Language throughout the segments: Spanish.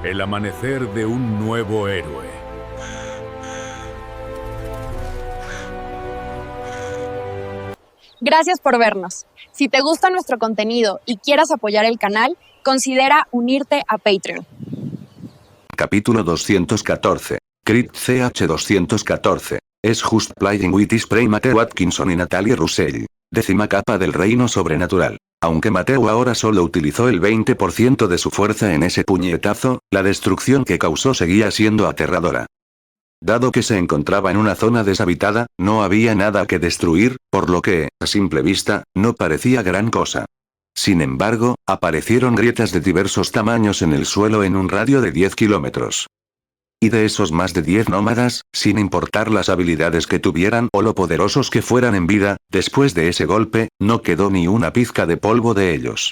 El amanecer de un nuevo héroe. Gracias por vernos. Si te gusta nuestro contenido y quieras apoyar el canal, considera unirte a Patreon. Capítulo 214. Crit CH 214. Es Just Playing with Spray Mateo Atkinson y Natalie Russell. 10ª capa del reino sobrenatural. Aunque Mateo ahora solo utilizó el 20% de su fuerza en ese puñetazo, la destrucción que causó seguía siendo aterradora. Dado que se encontraba en una zona deshabitada, no había nada que destruir, por lo que, a simple vista, no parecía gran cosa. Sin embargo, aparecieron grietas de diversos tamaños en el suelo en un radio de 10 kilómetros. Y de esos más de 10 nómadas, sin importar las habilidades que tuvieran o lo poderosos que fueran en vida, después de ese golpe, no quedó ni una pizca de polvo de ellos.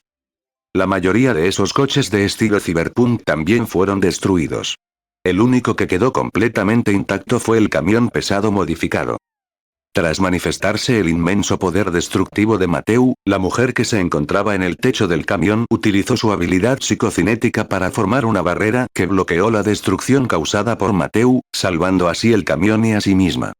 La mayoría de esos coches de estilo cyberpunk también fueron destruidos. El único que quedó completamente intacto fue el camión pesado modificado. Tras manifestarse el inmenso poder destructivo de Mateo, la mujer que se encontraba en el techo del camión utilizó su habilidad psicocinética para formar una barrera que bloqueó la destrucción causada por Mateo, salvando así el camión y a sí misma.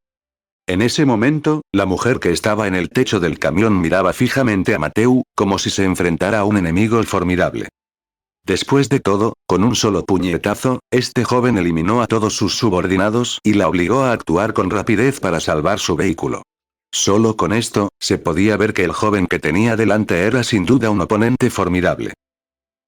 En ese momento, la mujer que estaba en el techo del camión miraba fijamente a Mateo, como si se enfrentara a un enemigo formidable. Después de todo, con un solo puñetazo, este joven eliminó a todos sus subordinados y la obligó a actuar con rapidez para salvar su vehículo. Solo con esto, se podía ver que el joven que tenía delante era sin duda un oponente formidable.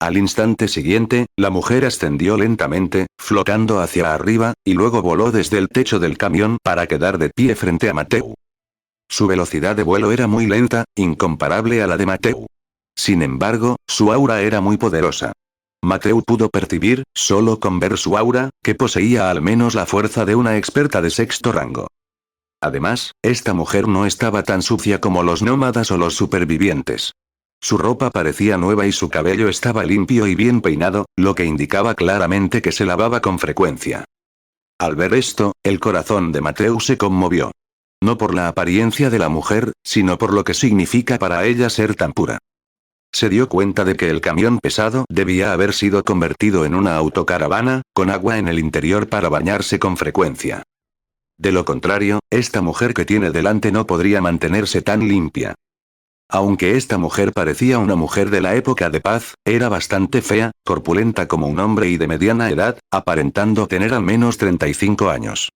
Al instante siguiente, la mujer ascendió lentamente, flotando hacia arriba, y luego voló desde el techo del camión para quedar de pie frente a Mateo. Su velocidad de vuelo era muy lenta, incomparable a la de Mateo. Sin embargo, su aura era muy poderosa. Mateo pudo percibir, solo con ver su aura, que poseía al menos la fuerza de una experta de 6º rango. Además, esta mujer no estaba tan sucia como los nómadas o los supervivientes. Su ropa parecía nueva y su cabello estaba limpio y bien peinado, lo que indicaba claramente que se lavaba con frecuencia. Al ver esto, el corazón de Mateo se conmovió. No por la apariencia de la mujer, sino por lo que significa para ella ser tan pura. Se dio cuenta de que el camión pesado debía haber sido convertido en una autocaravana, con agua en el interior para bañarse con frecuencia. De lo contrario, esta mujer que tiene delante no podría mantenerse tan limpia. Aunque esta mujer parecía una mujer de la época de paz, era bastante fea, corpulenta como un hombre y de mediana edad, aparentando tener al menos 35 años.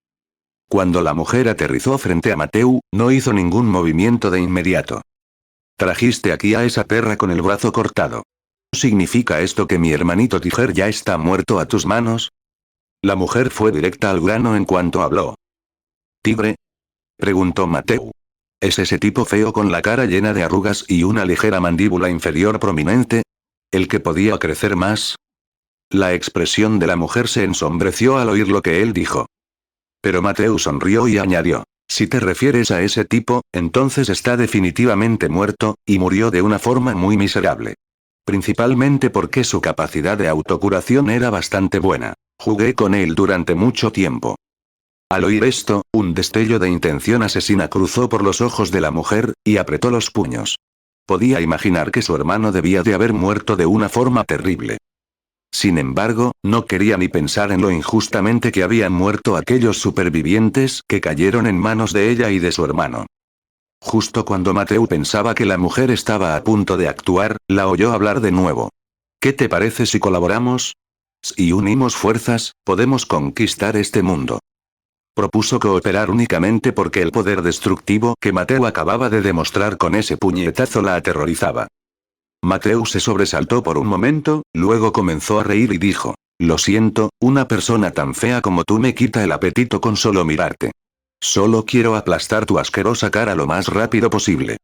Cuando la mujer aterrizó frente a Mateo, no hizo ningún movimiento de inmediato. «Trajiste aquí a esa perra con el brazo cortado. ¿Significa esto que mi hermanito Tiger ya está muerto a tus manos?» La mujer fue directa al grano en cuanto habló. «¿Tigre?», preguntó Mateo. «¿Es ese tipo feo con la cara llena de arrugas y una ligera mandíbula inferior prominente? ¿El que podía crecer más?» La expresión de la mujer se ensombreció al oír lo que él dijo. Pero Mateo sonrió y añadió. «Si te refieres a ese tipo, entonces está definitivamente muerto, y murió de una forma muy miserable. Principalmente porque su capacidad de autocuración era bastante buena. Jugué con él durante mucho tiempo». Al oír esto, un destello de intención asesina cruzó por los ojos de la mujer, y apretó los puños. Podía imaginar que su hermano debía de haber muerto de una forma terrible. Sin embargo, no quería ni pensar en lo injustamente que habían muerto aquellos supervivientes que cayeron en manos de ella y de su hermano. Justo cuando Mateo pensaba que la mujer estaba a punto de actuar, la oyó hablar de nuevo. «¿Qué te parece si colaboramos? Si unimos fuerzas, podemos conquistar este mundo». Propuso cooperar únicamente porque el poder destructivo que Mateo acababa de demostrar con ese puñetazo la aterrorizaba. Mateo se sobresaltó por un momento, luego comenzó a reír y dijo, «Lo siento, una persona tan fea como tú me quita el apetito con solo mirarte. Solo quiero aplastar tu asquerosa cara lo más rápido posible».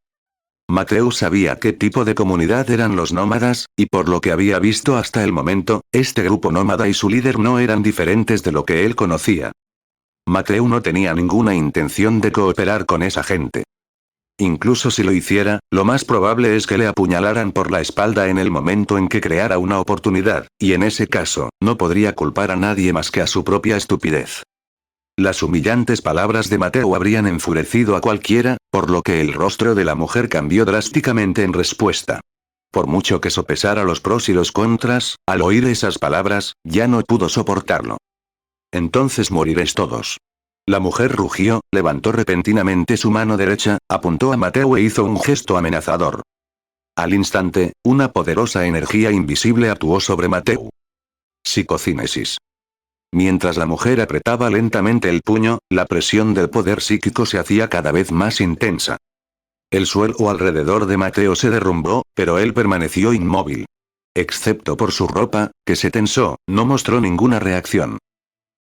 Mateo sabía qué tipo de comunidad eran los nómadas, y por lo que había visto hasta el momento, este grupo nómada y su líder no eran diferentes de lo que él conocía. Mateo no tenía ninguna intención de cooperar con esa gente. Incluso si lo hiciera, lo más probable es que le apuñalaran por la espalda en el momento en que creara una oportunidad, y en ese caso, no podría culpar a nadie más que a su propia estupidez. Las humillantes palabras de Mateo habrían enfurecido a cualquiera, por lo que el rostro de la mujer cambió drásticamente en respuesta. Por mucho que sopesara los pros y los contras, al oír esas palabras, ya no pudo soportarlo. Entonces moriréis todos. La mujer rugió, levantó repentinamente su mano derecha, apuntó a Mateo e hizo un gesto amenazador. Al instante, una poderosa energía invisible actuó sobre Mateo. Psicocinesis. Mientras la mujer apretaba lentamente el puño, la presión del poder psíquico se hacía cada vez más intensa. El suelo alrededor de Mateo se derrumbó, pero él permaneció inmóvil. Excepto por su ropa, que se tensó, no mostró ninguna reacción.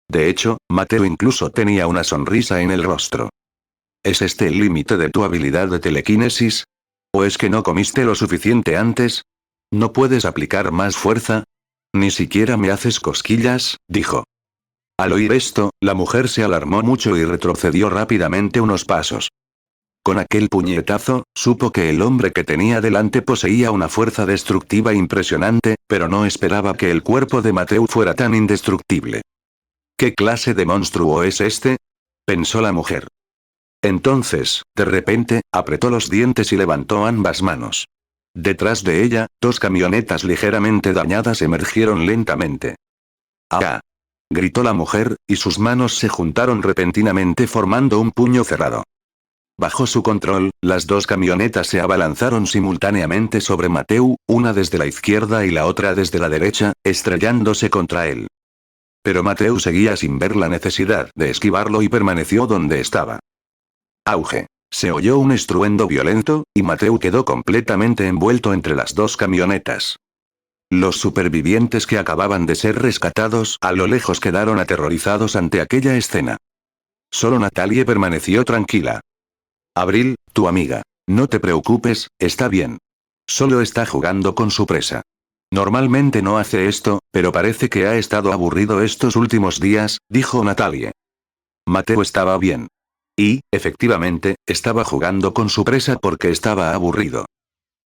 De hecho, Mateo incluso tenía una sonrisa en el rostro. ¿Es este el límite de tu habilidad de telequinesis? ¿O es que no comiste lo suficiente antes? ¿No puedes aplicar más fuerza? Ni siquiera me haces cosquillas, dijo. Al oír esto, la mujer se alarmó mucho y retrocedió rápidamente unos pasos. Con aquel puñetazo, supo que el hombre que tenía delante poseía una fuerza destructiva impresionante, pero no esperaba que el cuerpo de Mateo fuera tan indestructible. ¿Qué clase de monstruo es este?, pensó la mujer. Entonces, de repente, apretó los dientes y levantó ambas manos. Detrás de ella, dos camionetas ligeramente dañadas emergieron lentamente. ¡Ah! Gritó la mujer, y sus manos se juntaron repentinamente formando un puño cerrado. Bajo su control, las dos camionetas se abalanzaron simultáneamente sobre Mateo, una desde la izquierda y la otra desde la derecha, estrellándose contra él. Pero Mateo seguía sin ver la necesidad de esquivarlo y permaneció donde estaba. Auge. Se oyó un estruendo violento, y Mateo quedó completamente envuelto entre las dos camionetas. Los supervivientes que acababan de ser rescatados a lo lejos quedaron aterrorizados ante aquella escena. Solo Natalie permaneció tranquila. Abril, tu amiga. No te preocupes, está bien. Solo está jugando con su presa. Normalmente no hace esto, pero parece que ha estado aburrido estos últimos días, dijo Natalie. Mateo estaba bien. Y, efectivamente, estaba jugando con su presa porque estaba aburrido.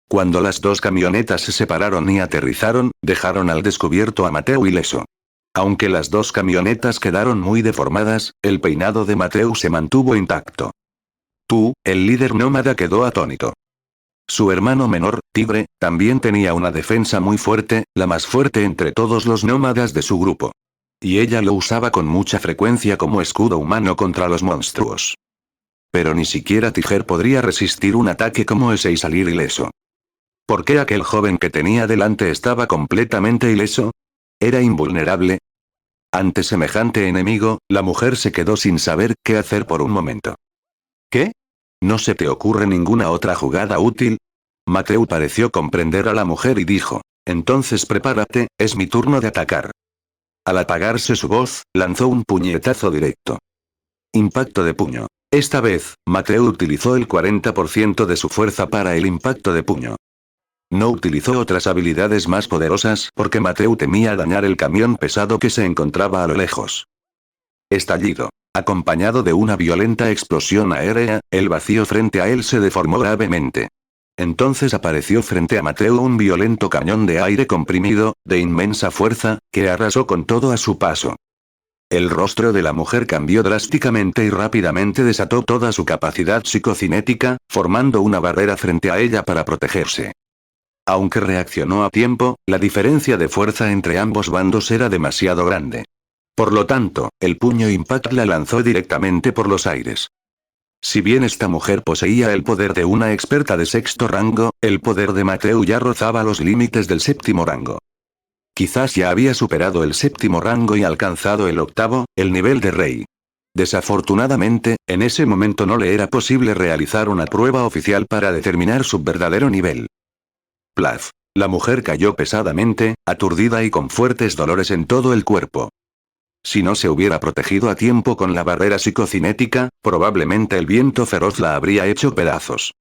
Cuando las dos camionetas se separaron y aterrizaron, dejaron al descubierto a Mateo ileso. Aunque las dos camionetas quedaron muy deformadas, el peinado de Mateo se mantuvo intacto. El líder nómada quedó atónito. Su hermano menor, Tigre, también tenía una defensa muy fuerte, la más fuerte entre todos los nómadas de su grupo. Y ella lo usaba con mucha frecuencia como escudo humano contra los monstruos. Pero ni siquiera Tiger podría resistir un ataque como ese y salir ileso. ¿Por qué aquel joven que tenía delante estaba completamente ileso? ¿Era invulnerable? Ante semejante enemigo, la mujer se quedó sin saber qué hacer por un momento. ¿Qué? ¿No se te ocurre ninguna otra jugada útil? Mateo pareció comprender a la mujer y dijo, entonces prepárate, es mi turno de atacar. Al apagarse su voz, lanzó un puñetazo directo. Impacto de puño. Esta vez, Mateo utilizó el 40% de su fuerza para el impacto de puño. No utilizó otras habilidades más poderosas porque Mateo temía dañar el camión pesado que se encontraba a lo lejos. Estallido. Acompañado de una violenta explosión aérea, el vacío frente a él se deformó gravemente. Entonces apareció frente a Mateo un violento cañón de aire comprimido, de inmensa fuerza, que arrasó con todo a su paso. El rostro de la mujer cambió drásticamente y rápidamente desató toda su capacidad psicocinética, formando una barrera frente a ella para protegerse. Aunque reaccionó a tiempo, la diferencia de fuerza entre ambos bandos era demasiado grande. Por lo tanto, el puño Impact la lanzó directamente por los aires. Si bien esta mujer poseía el poder de una experta de sexto rango, el poder de Mateo ya rozaba los límites del séptimo rango. Quizás ya había superado el séptimo rango y alcanzado el octavo, el nivel de rey. Desafortunadamente, en ese momento no le era posible realizar una prueba oficial para determinar su verdadero nivel. Plaf. La mujer cayó pesadamente, aturdida y con fuertes dolores en todo el cuerpo. Si no se hubiera protegido a tiempo con la barrera psicocinética, probablemente el viento feroz la habría hecho pedazos.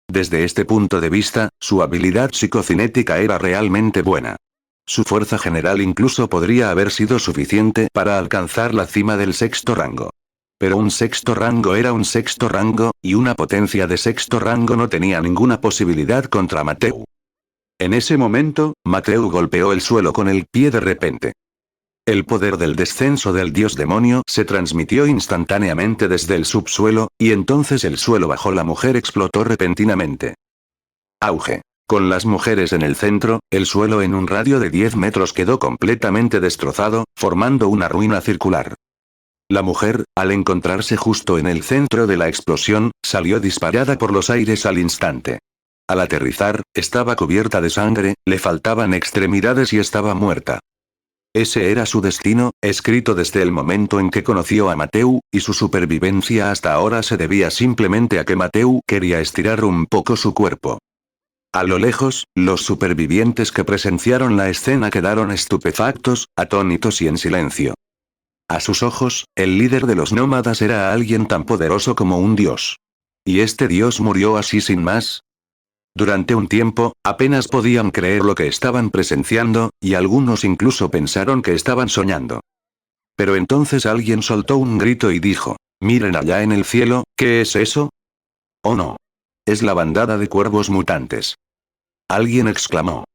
Desde este punto de vista, su habilidad psicocinética era realmente buena. Su fuerza general incluso podría haber sido suficiente para alcanzar la cima del sexto rango. Pero un sexto rango era un sexto rango, y una potencia de sexto rango no tenía ninguna posibilidad contra Mateo. En ese momento, Mateo golpeó el suelo con el pie de repente. El poder del descenso del dios demonio se transmitió instantáneamente desde el subsuelo, y entonces el suelo bajo la mujer explotó repentinamente. Auge. Con las mujeres en el centro, el suelo en un radio de 10 metros quedó completamente destrozado, formando una ruina circular. La mujer, al encontrarse justo en el centro de la explosión, salió disparada por los aires al instante. Al aterrizar, estaba cubierta de sangre, le faltaban extremidades y estaba muerta. Ese era su destino, escrito desde el momento en que conoció a Mateu, y su supervivencia hasta ahora se debía simplemente a que Mateu quería estirar un poco su cuerpo. A lo lejos, los supervivientes que presenciaron la escena quedaron estupefactos, atónitos y en silencio. A sus ojos, el líder de los nómadas era alguien tan poderoso como un dios. ¿Y este dios murió así sin más? Durante un tiempo, apenas podían creer lo que estaban presenciando, y algunos incluso pensaron que estaban soñando. Pero entonces alguien soltó un grito y dijo: «Miren allá en el cielo, ¿qué es eso?». «Oh no. Es la bandada de cuervos mutantes». Alguien exclamó.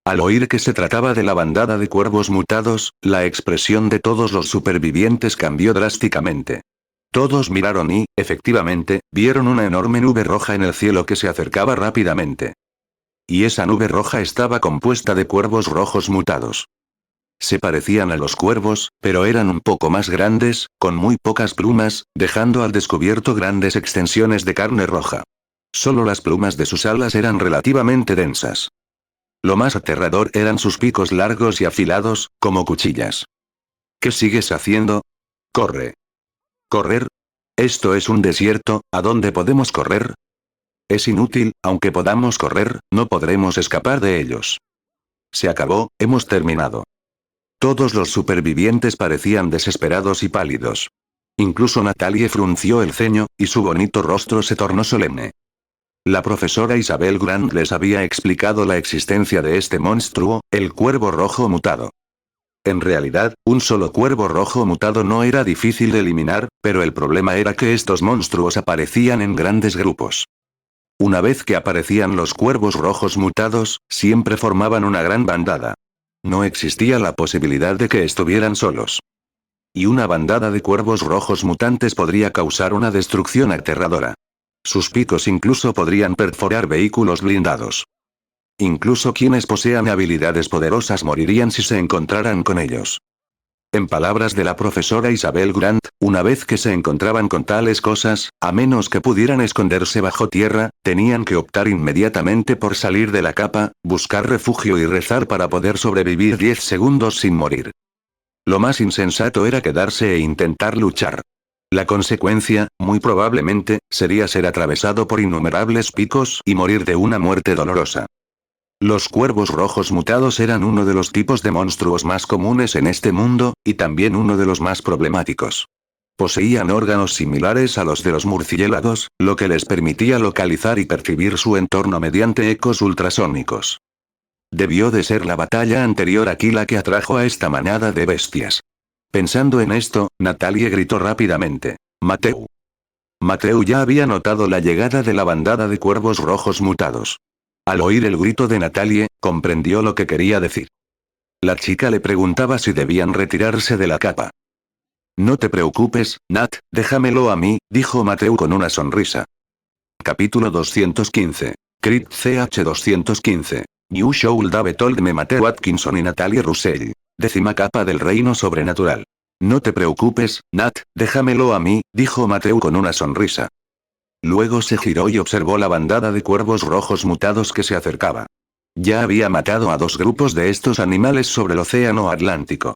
Al oír que se trataba de la bandada de cuervos mutados, la expresión de todos los supervivientes cambió drásticamente. Todos miraron y, efectivamente, vieron una enorme nube roja en el cielo que se acercaba rápidamente. Y esa nube roja estaba compuesta de cuervos rojos mutados. Se parecían a los cuervos, pero eran un poco más grandes, con muy pocas plumas, dejando al descubierto grandes extensiones de carne roja. Solo las plumas de sus alas eran relativamente densas. Lo más aterrador eran sus picos largos y afilados, como cuchillas. ¿Qué sigues haciendo? ¡Corre! ¿Correr? Esto es un desierto, ¿a dónde podemos correr? Es inútil, aunque podamos correr, no podremos escapar de ellos. Se acabó, hemos terminado. Todos los supervivientes parecían desesperados y pálidos. Incluso Natalie frunció el ceño, y su bonito rostro se tornó solemne. La profesora Isabel Grant les había explicado la existencia de este monstruo, el cuervo rojo mutado. En realidad, un solo cuervo rojo mutado no era difícil de eliminar, pero el problema era que estos monstruos aparecían en grandes grupos. Una vez que aparecían los cuervos rojos mutados, siempre formaban una gran bandada. No existía la posibilidad de que estuvieran solos. Y una bandada de cuervos rojos mutantes podría causar una destrucción aterradora. Sus picos incluso podrían perforar vehículos blindados. Incluso quienes posean habilidades poderosas morirían si se encontraran con ellos. En palabras de la profesora Isabel Grant, una vez que se encontraban con tales cosas, a menos que pudieran esconderse bajo tierra, tenían que optar inmediatamente por salir de la capa, buscar refugio y rezar para poder sobrevivir 10 segundos sin morir. Lo más insensato era quedarse e intentar luchar. La consecuencia, muy probablemente, sería ser atravesado por innumerables picos y morir de una muerte dolorosa. Los cuervos rojos mutados eran uno de los tipos de monstruos más comunes en este mundo, y también uno de los más problemáticos. Poseían órganos similares a los de los murciélagos, lo que les permitía localizar y percibir su entorno mediante ecos ultrasónicos. Debió de ser la batalla anterior aquí la que atrajo a esta manada de bestias. Pensando en esto, Natalie gritó rápidamente: «Mateu». Mateu ya había notado la llegada de la bandada de cuervos rojos mutados. Al oír el grito de Natalie, comprendió lo que quería decir. La chica le preguntaba si debían retirarse de la capa. «No te preocupes, Nat, déjamelo a mí», dijo Mateu con una sonrisa. Capítulo 215. Crit CH 215. You should have told me Mateu Atkinson y Natalie Russell. 10ª capa del reino sobrenatural. «No te preocupes, Nat, déjamelo a mí», dijo Mateu con una sonrisa. Luego se giró y observó la bandada de cuervos rojos mutados que se acercaba. Ya había matado a 2 grupos de estos animales sobre el océano Atlántico.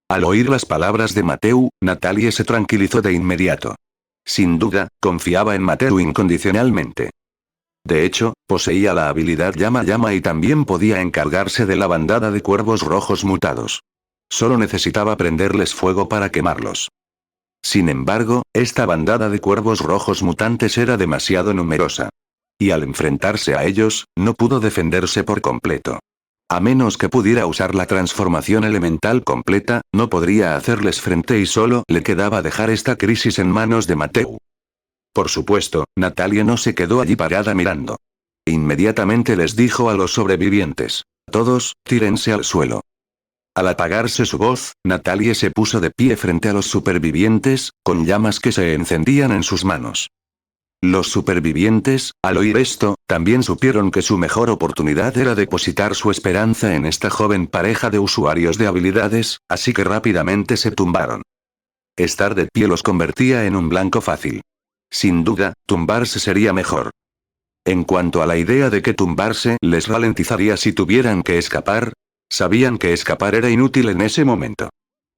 Al oír las palabras de Mateu, Natalie se tranquilizó de inmediato. Sin duda, confiaba en Mateu incondicionalmente. De hecho, poseía la habilidad llama llama y también podía encargarse de la bandada de cuervos rojos mutados. Solo necesitaba prenderles fuego para quemarlos. Sin embargo, esta bandada de cuervos rojos mutantes era demasiado numerosa. Y al enfrentarse a ellos, no pudo defenderse por completo. A menos que pudiera usar la transformación elemental completa, no podría hacerles frente y solo le quedaba dejar esta crisis en manos de Mateu. Por supuesto, Natalie no se quedó allí parada mirando. Inmediatamente les dijo a los sobrevivientes: «Todos, tírense al suelo». Al apagarse su voz, Natalie se puso de pie frente a los supervivientes, con llamas que se encendían en sus manos. Los supervivientes, al oír esto, también supieron que su mejor oportunidad era depositar su esperanza en esta joven pareja de usuarios de habilidades, así que rápidamente se tumbaron. Estar de pie los convertía en un blanco fácil. Sin duda, tumbarse sería mejor. En cuanto a la idea de que tumbarse les ralentizaría si tuvieran que escapar, sabían que escapar era inútil en ese momento.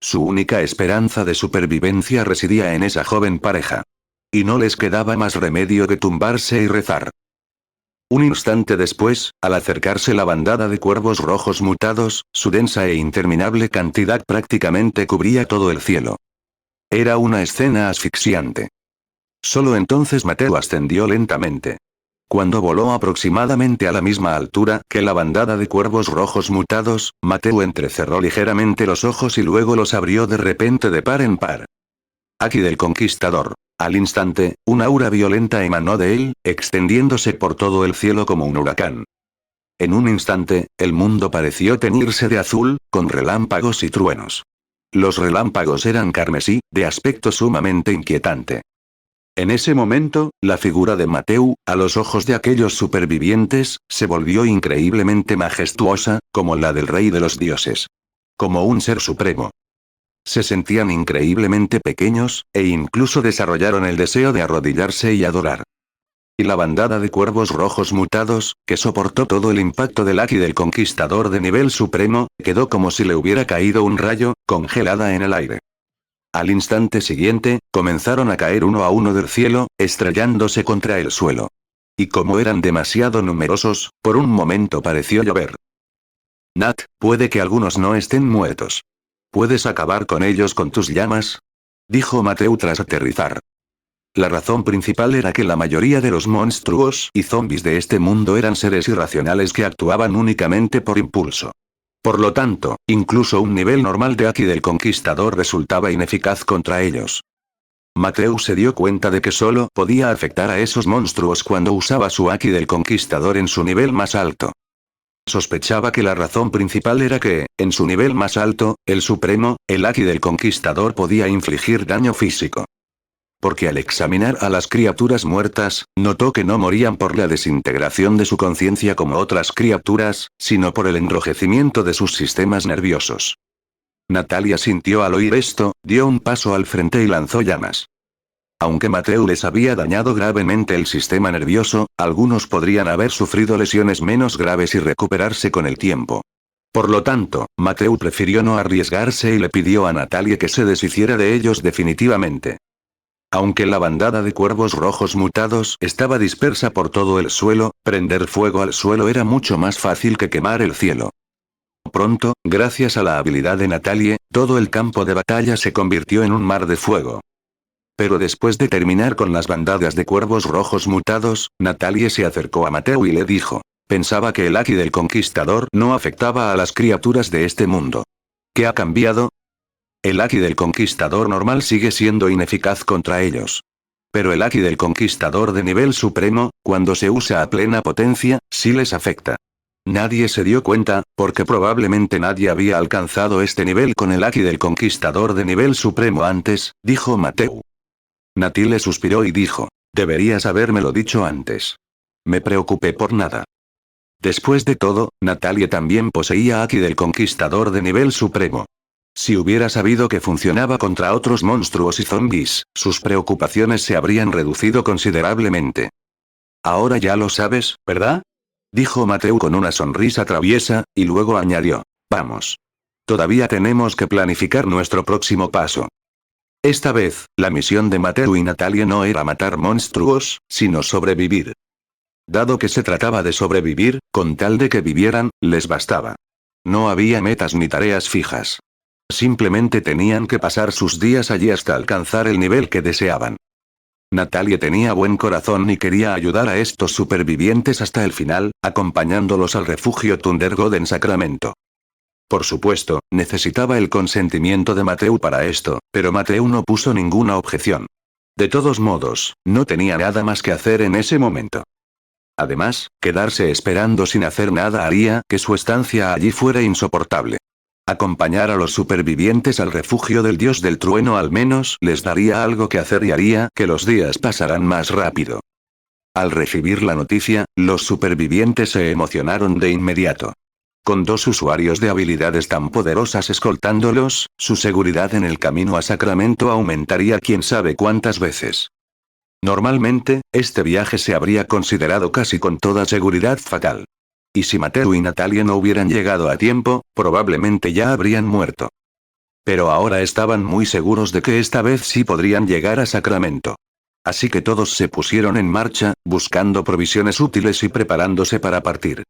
Su única esperanza de supervivencia residía en esa joven pareja. Y no les quedaba más remedio que tumbarse y rezar. Un instante después, al acercarse la bandada de cuervos rojos mutados, su densa e interminable cantidad prácticamente cubría todo el cielo. Era una escena asfixiante. Solo entonces Mateo ascendió lentamente. Cuando voló aproximadamente a la misma altura que la bandada de cuervos rojos mutados, Mateo entrecerró ligeramente los ojos y luego los abrió de repente de par en par. Aki del Conquistador. Al instante, un aura violenta emanó de él, extendiéndose por todo el cielo como un huracán. En un instante, el mundo pareció teñirse de azul, con relámpagos y truenos. Los relámpagos eran carmesí, de aspecto sumamente inquietante. En ese momento, la figura de Mateo, a los ojos de aquellos supervivientes, se volvió increíblemente majestuosa, como la del rey de los dioses. Como un ser supremo. Se sentían increíblemente pequeños, e incluso desarrollaron el deseo de arrodillarse y adorar. Y la bandada de cuervos rojos mutados, que soportó todo el impacto del Aki del Conquistador de nivel supremo, quedó como si le hubiera caído un rayo, congelada en el aire. Al instante siguiente, comenzaron a caer uno a uno del cielo, estrellándose contra el suelo. Y como eran demasiado numerosos, por un momento pareció llover. Nat, puede que algunos no estén muertos. ¿Puedes acabar con ellos con tus llamas? Dijo Mateo tras aterrizar. La razón principal era que la mayoría de los monstruos y zombies de este mundo eran seres irracionales que actuaban únicamente por impulso. Por lo tanto, incluso un nivel normal de Aki del Conquistador resultaba ineficaz contra ellos. Mateo se dio cuenta de que solo podía afectar a esos monstruos cuando usaba su Aki del Conquistador en su nivel más alto. Sospechaba que la razón principal era que, en su nivel más alto, el Supremo, el Aki del Conquistador podía infligir daño físico. Porque al examinar a las criaturas muertas, notó que no morían por la desintegración de su conciencia como otras criaturas, sino por el enrojecimiento de sus sistemas nerviosos. Natalia sintió al oír esto, dio un paso al frente y lanzó llamas. Aunque Mateo les había dañado gravemente el sistema nervioso, algunos podrían haber sufrido lesiones menos graves y recuperarse con el tiempo. Por lo tanto, Mateo prefirió no arriesgarse y le pidió a Natalia que se deshiciera de ellos definitivamente. Aunque la bandada de cuervos rojos mutados estaba dispersa por todo el suelo, prender fuego al suelo era mucho más fácil que quemar el cielo. Pronto, gracias a la habilidad de Natalie, todo el campo de batalla se convirtió en un mar de fuego. Pero después de terminar con las bandadas de cuervos rojos mutados, Natalie se acercó a Mateo y le dijo: pensaba que el Aki del Conquistador no afectaba a las criaturas de este mundo. ¿Qué ha cambiado? El Aki del Conquistador normal sigue siendo ineficaz contra ellos. Pero el Aki del Conquistador de nivel supremo, cuando se usa a plena potencia, sí les afecta. Nadie se dio cuenta, porque probablemente nadie había alcanzado este nivel con el Aki del Conquistador de nivel supremo antes, dijo Mateo. Natalie suspiró y dijo: deberías habérmelo dicho antes. Me preocupé por nada. Después de todo, Natalie también poseía Aki del Conquistador de nivel supremo. Si hubiera sabido que funcionaba contra otros monstruos y zombies, sus preocupaciones se habrían reducido considerablemente. Ahora ya lo sabes, ¿verdad? Dijo Mateo con una sonrisa traviesa, y luego añadió: vamos. Todavía tenemos que planificar nuestro próximo paso. Esta vez, la misión de Mateo y Natalie no era matar monstruos, sino sobrevivir. Dado que se trataba de sobrevivir, con tal de que vivieran, les bastaba. No había metas ni tareas fijas. Simplemente tenían que pasar sus días allí hasta alcanzar el nivel que deseaban. Natalie tenía buen corazón y quería ayudar a estos supervivientes hasta el final, acompañándolos al refugio Thunder God en Sacramento. Por supuesto, necesitaba el consentimiento de Mateo para esto, pero Mateo no puso ninguna objeción. De todos modos, no tenía nada más que hacer en ese momento. Además, quedarse esperando sin hacer nada haría que su estancia allí fuera insoportable. Acompañar a los supervivientes al refugio del dios del trueno al menos les daría algo que hacer y haría que los días pasaran más rápido. Al recibir la noticia, los supervivientes se emocionaron de inmediato. Con 2 usuarios de habilidades tan poderosas escoltándolos, su seguridad en el camino a Sacramento aumentaría quién sabe cuántas veces. Normalmente, este viaje se habría considerado casi con toda seguridad fatal. Y si Mateo y Natalie no hubieran llegado a tiempo, probablemente ya habrían muerto. Pero ahora estaban muy seguros de que esta vez sí podrían llegar a Sacramento. Así que todos se pusieron en marcha, buscando provisiones útiles y preparándose para partir.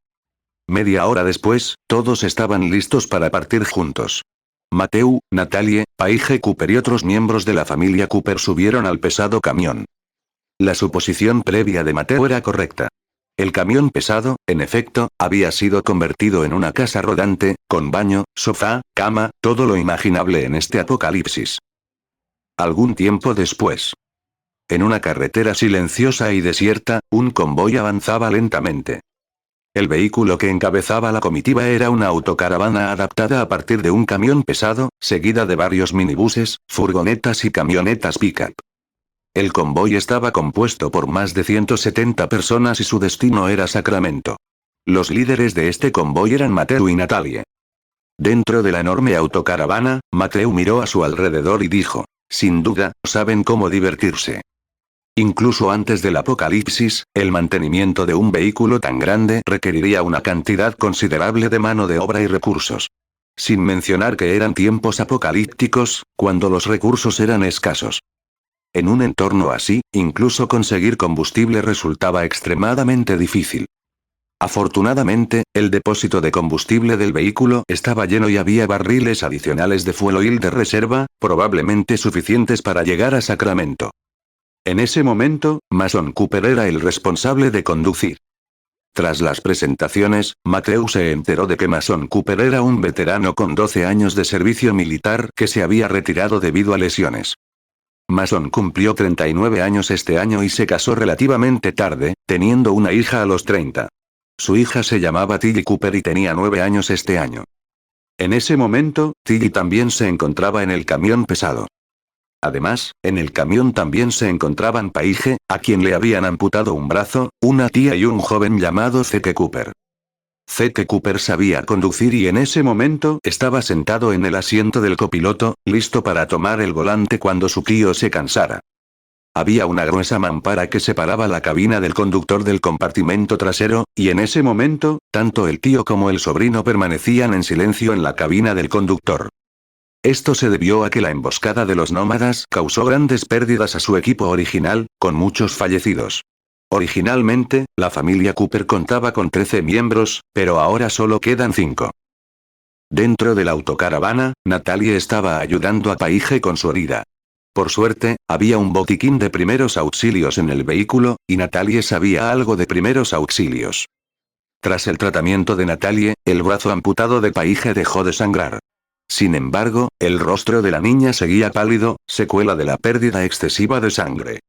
Media hora después, todos estaban listos para partir juntos. Mateo, Natalie, Paige Cooper y otros miembros de la familia Cooper subieron al pesado camión. La suposición previa de Mateo era correcta. El camión pesado, en efecto, había sido convertido en una casa rodante, con baño, sofá, cama, todo lo imaginable en este apocalipsis. Algún tiempo después. En una carretera silenciosa y desierta, un convoy avanzaba lentamente. El vehículo que encabezaba la comitiva era una autocaravana adaptada a partir de un camión pesado, seguida de varios minibuses, furgonetas y camionetas pick-up. El convoy estaba compuesto por más de 170 personas y su destino era Sacramento. Los líderes de este convoy eran Mateo y Natalie. Dentro de la enorme autocaravana, Mateo miró a su alrededor y dijo: sin duda, saben cómo divertirse. Incluso antes del apocalipsis, el mantenimiento de un vehículo tan grande requeriría una cantidad considerable de mano de obra y recursos. Sin mencionar que eran tiempos apocalípticos, cuando los recursos eran escasos. En un entorno así, incluso conseguir combustible resultaba extremadamente difícil. Afortunadamente, el depósito de combustible del vehículo estaba lleno y había barriles adicionales de fuel oil de reserva, probablemente suficientes para llegar a Sacramento. En ese momento, Mason Cooper era el responsable de conducir. Tras las presentaciones, Mateo se enteró de que Mason Cooper era un veterano con 12 años de servicio militar que se había retirado debido a lesiones. Mason cumplió 39 años este año y se casó relativamente tarde, teniendo una hija a los 30. Su hija se llamaba Tilly Cooper y tenía 9 años este año. En ese momento, Tilly también se encontraba en el camión pesado. Además, en el camión también se encontraban Paige, a quien le habían amputado un brazo, una tía y un joven llamado Zeke Cooper. Zeke Cooper sabía conducir y en ese momento estaba sentado en el asiento del copiloto, listo para tomar el volante cuando su tío se cansara. Había una gruesa mampara que separaba la cabina del conductor del compartimento trasero, y en ese momento, tanto el tío como el sobrino permanecían en silencio en la cabina del conductor. Esto se debió a que la emboscada de los nómadas causó grandes pérdidas a su equipo original, con muchos fallecidos. Originalmente, la familia Cooper contaba con 13 miembros, pero ahora solo quedan 5. Dentro de la autocaravana, Natalie estaba ayudando a Paige con su herida. Por suerte, había un botiquín de primeros auxilios en el vehículo, y Natalie sabía algo de primeros auxilios. Tras el tratamiento de Natalie, el brazo amputado de Paige dejó de sangrar. Sin embargo, el rostro de la niña seguía pálido, secuela de la pérdida excesiva de sangre.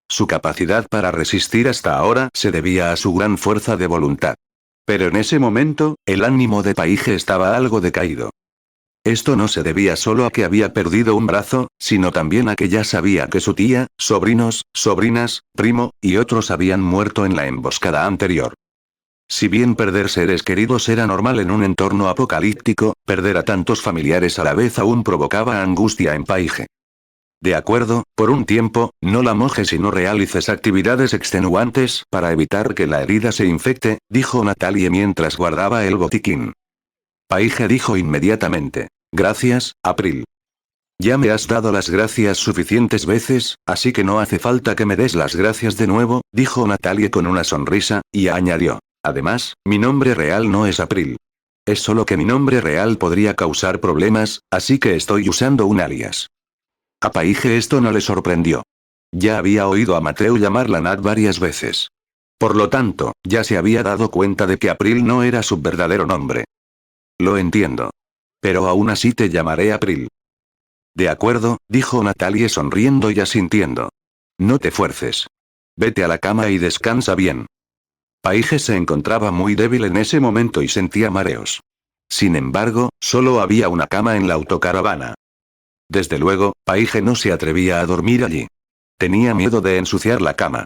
Su capacidad para resistir hasta ahora se debía a su gran fuerza de voluntad. Pero en ese momento, el ánimo de Paige estaba algo decaído. Esto no se debía solo a que había perdido un brazo, sino también a que ya sabía que su tía, sobrinos, sobrinas, primo, y otros habían muerto en la emboscada anterior. Si bien perder seres queridos era normal en un entorno apocalíptico, perder a tantos familiares a la vez aún provocaba angustia en Paige. De acuerdo, por un tiempo, no la mojes y no realices actividades extenuantes para evitar que la herida se infecte, dijo Natalie mientras guardaba el botiquín. Paige dijo inmediatamente: gracias, April. Ya me has dado las gracias suficientes veces, así que no hace falta que me des las gracias de nuevo, dijo Natalie con una sonrisa, y añadió: además, mi nombre real no es April. Es solo que mi nombre real podría causar problemas, así que estoy usando un alias. A Paige esto no le sorprendió. Ya había oído a Mateo llamarla Nat varias veces. Por lo tanto, ya se había dado cuenta de que April no era su verdadero nombre. Lo entiendo. Pero aún así te llamaré April. De acuerdo, dijo Natalie sonriendo y asintiendo. No te fuerces. Vete a la cama y descansa bien. Paige se encontraba muy débil en ese momento y sentía mareos. Sin embargo, solo había una cama en la autocaravana. Desde luego, Paige no se atrevía a dormir allí. Tenía miedo de ensuciar la cama.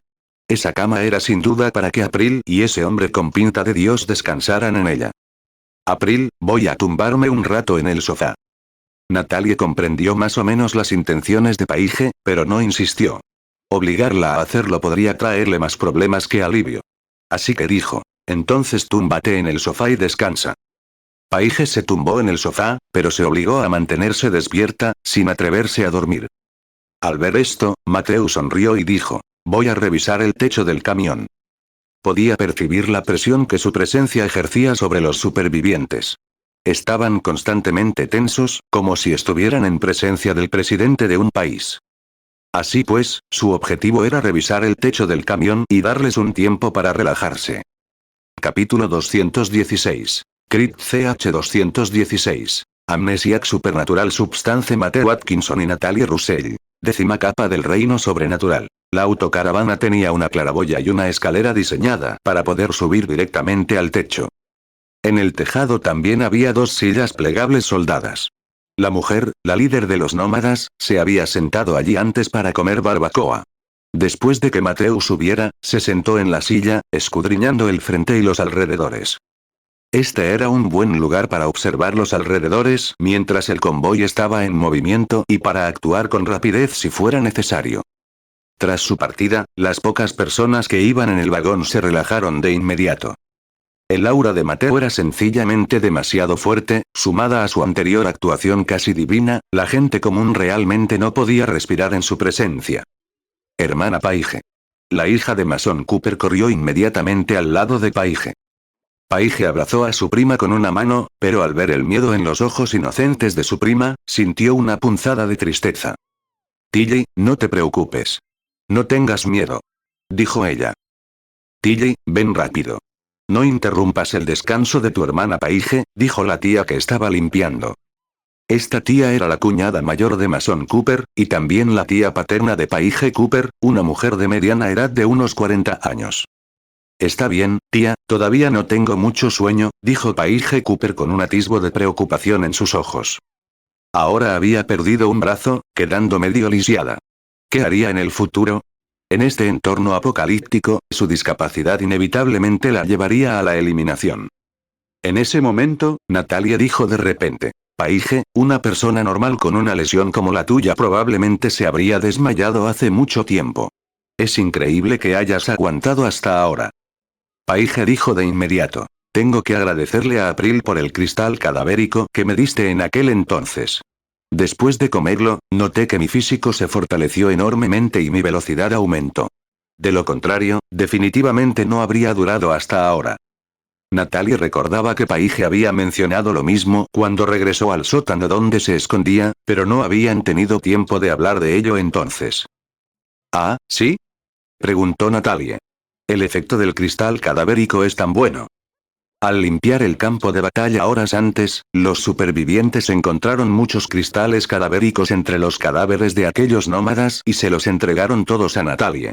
Esa cama era sin duda para que April y ese hombre con pinta de Dios descansaran en ella. April, voy a tumbarme un rato en el sofá. Natalie comprendió más o menos las intenciones de Paige, pero no insistió. Obligarla a hacerlo podría traerle más problemas que alivio. Así que dijo, entonces túmbate en el sofá y descansa. Paige se tumbó en el sofá, pero se obligó a mantenerse despierta, sin atreverse a dormir. Al ver esto, Matthew sonrió y dijo, voy a revisar el techo del camión. Podía percibir la presión que su presencia ejercía sobre los supervivientes. Estaban constantemente tensos, como si estuvieran en presencia del presidente de un país. Así pues, su objetivo era revisar el techo del camión y darles un tiempo para relajarse. Capítulo 216. Crit CH 216. Amnesiac Supernatural Substance Matthew Atkinson y Natalie Russell. 10ª capa del reino sobrenatural. La autocaravana tenía una claraboya y una escalera diseñada para poder subir directamente al techo. En el tejado también había 2 sillas plegables soldadas. La mujer, la líder de los nómadas, se había sentado allí antes para comer barbacoa. Después de que Matthew subiera, se sentó en la silla, escudriñando el frente y los alrededores. Este era un buen lugar para observar los alrededores mientras el convoy estaba en movimiento y para actuar con rapidez si fuera necesario. Tras su partida, las pocas personas que iban en el vagón se relajaron de inmediato. El aura de Matthew era sencillamente demasiado fuerte, sumada a su anterior actuación casi divina, la gente común realmente no podía respirar en su presencia. Hermana Paige. La hija de Mason Cooper corrió inmediatamente al lado de Paige. Paige abrazó a su prima con una mano, pero al ver el miedo en los ojos inocentes de su prima, sintió una punzada de tristeza. Tilly, no te preocupes. No tengas miedo. Dijo ella. Tilly, ven rápido. No interrumpas el descanso de tu hermana Paige, dijo la tía que estaba limpiando. Esta tía era la cuñada mayor de Mason Cooper, y también la tía paterna de Paige Cooper, una mujer de mediana edad de unos 40 años. Está bien, tía, todavía no tengo mucho sueño, dijo Paige Cooper con un atisbo de preocupación en sus ojos. Ahora había perdido un brazo, quedando medio lisiada. ¿Qué haría en el futuro? En este entorno apocalíptico, su discapacidad inevitablemente la llevaría a la eliminación. En ese momento, Natalie dijo de repente. Paige, una persona normal con una lesión como la tuya probablemente se habría desmayado hace mucho tiempo. Es increíble que hayas aguantado hasta ahora. Paige dijo de inmediato. Tengo que agradecerle a April por el cristal cadavérico que me diste en aquel entonces. Después de comerlo, noté que mi físico se fortaleció enormemente y mi velocidad aumentó. De lo contrario, definitivamente no habría durado hasta ahora. Natalie recordaba que Paige había mencionado lo mismo cuando regresó al sótano donde se escondía, pero no habían tenido tiempo de hablar de ello entonces. ¿Ah, sí? Preguntó Natalie. El efecto del cristal cadavérico es tan bueno. Al limpiar el campo de batalla horas antes, los supervivientes encontraron muchos cristales cadavéricos entre los cadáveres de aquellos nómadas y se los entregaron todos a Natalie.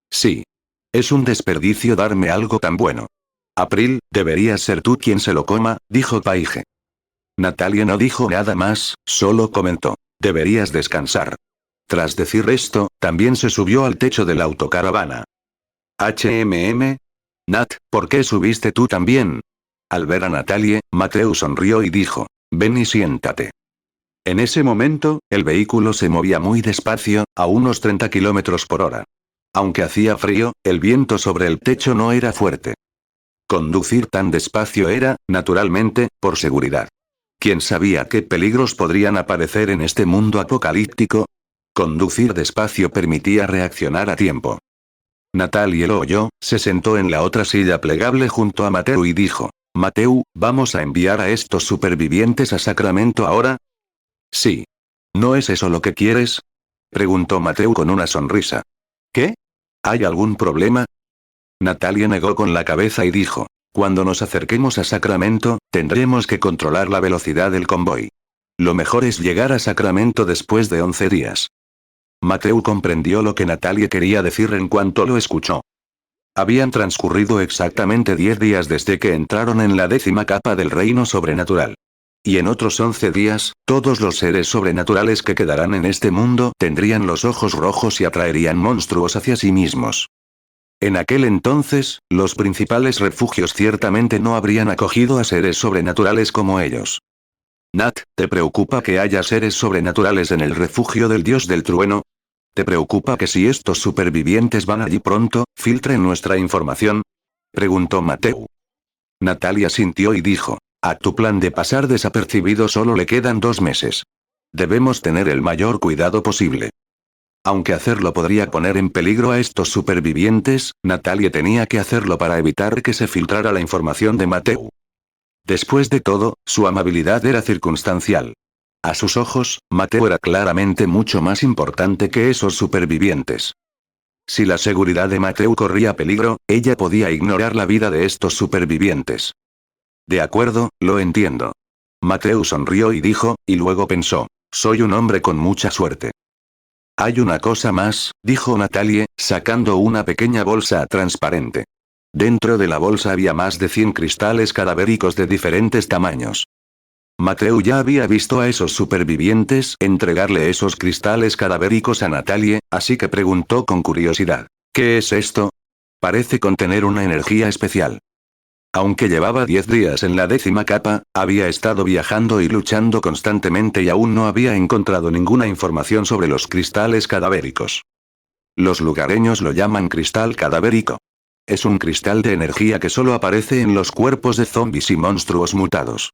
Sí. Es un desperdicio darme algo tan bueno. April, deberías ser tú quien se lo coma, dijo Paige. Natalie no dijo nada más, solo comentó. Deberías descansar. Tras decir esto, también se subió al techo de la autocaravana. Nat, ¿por qué subiste tú también? Al ver a Natalie, Matthew sonrió y dijo, ven y siéntate. En ese momento, el vehículo se movía muy despacio, a unos 30 kilómetros por hora. Aunque hacía frío, el viento sobre el techo no era fuerte. Conducir tan despacio era, naturalmente, por seguridad. ¿Quién sabía qué peligros podrían aparecer en este mundo apocalíptico? Conducir despacio permitía reaccionar a tiempo. Natalie lo oyó, se sentó en la otra silla plegable junto a Matthew y dijo, Matthew, ¿vamos a enviar a estos supervivientes a Sacramento ahora? Sí. ¿No es eso lo que quieres? Preguntó Matthew con una sonrisa. ¿Qué? ¿Hay algún problema? Natalie negó con la cabeza y dijo, cuando nos acerquemos a Sacramento, tendremos que controlar la velocidad del convoy. Lo mejor es llegar a Sacramento después de 11 días. Matthew comprendió lo que Natalie quería decir en cuanto lo escuchó. Habían transcurrido exactamente 10 días desde que entraron en la 10ª capa del reino sobrenatural. Y en otros 11 días, todos los seres sobrenaturales que quedarán en este mundo tendrían los ojos rojos y atraerían monstruos hacia sí mismos. En aquel entonces, los principales refugios ciertamente no habrían acogido a seres sobrenaturales como ellos. Nat, ¿te preocupa que haya seres sobrenaturales en el refugio del dios del trueno? ¿Te preocupa que si estos supervivientes van allí pronto, filtren nuestra información? Preguntó Mateu. Natalia sintió y dijo, a tu plan de pasar desapercibido solo le quedan 2 meses. Debemos tener el mayor cuidado posible. Aunque hacerlo podría poner en peligro a estos supervivientes, Natalia tenía que hacerlo para evitar que se filtrara la información de Mateu. Después de todo, su amabilidad era circunstancial. A sus ojos, Mateu era claramente mucho más importante que esos supervivientes. Si la seguridad de Mateu corría peligro, ella podía ignorar la vida de estos supervivientes. De acuerdo, lo entiendo. Mateu sonrió y dijo, y luego pensó, soy un hombre con mucha suerte. Hay una cosa más, dijo Natalie, sacando una pequeña bolsa transparente. Dentro de la bolsa había más de 100 cristales cadavéricos de diferentes tamaños. Mateu ya había visto a esos supervivientes entregarle esos cristales cadavéricos a Natalie, así que preguntó con curiosidad, ¿qué es esto? Parece contener una energía especial. Aunque llevaba 10 días en la 10ª capa, había estado viajando y luchando constantemente y aún no había encontrado ninguna información sobre los cristales cadavéricos. Los lugareños lo llaman cristal cadavérico. Es un cristal de energía que solo aparece en los cuerpos de zombies y monstruos mutados.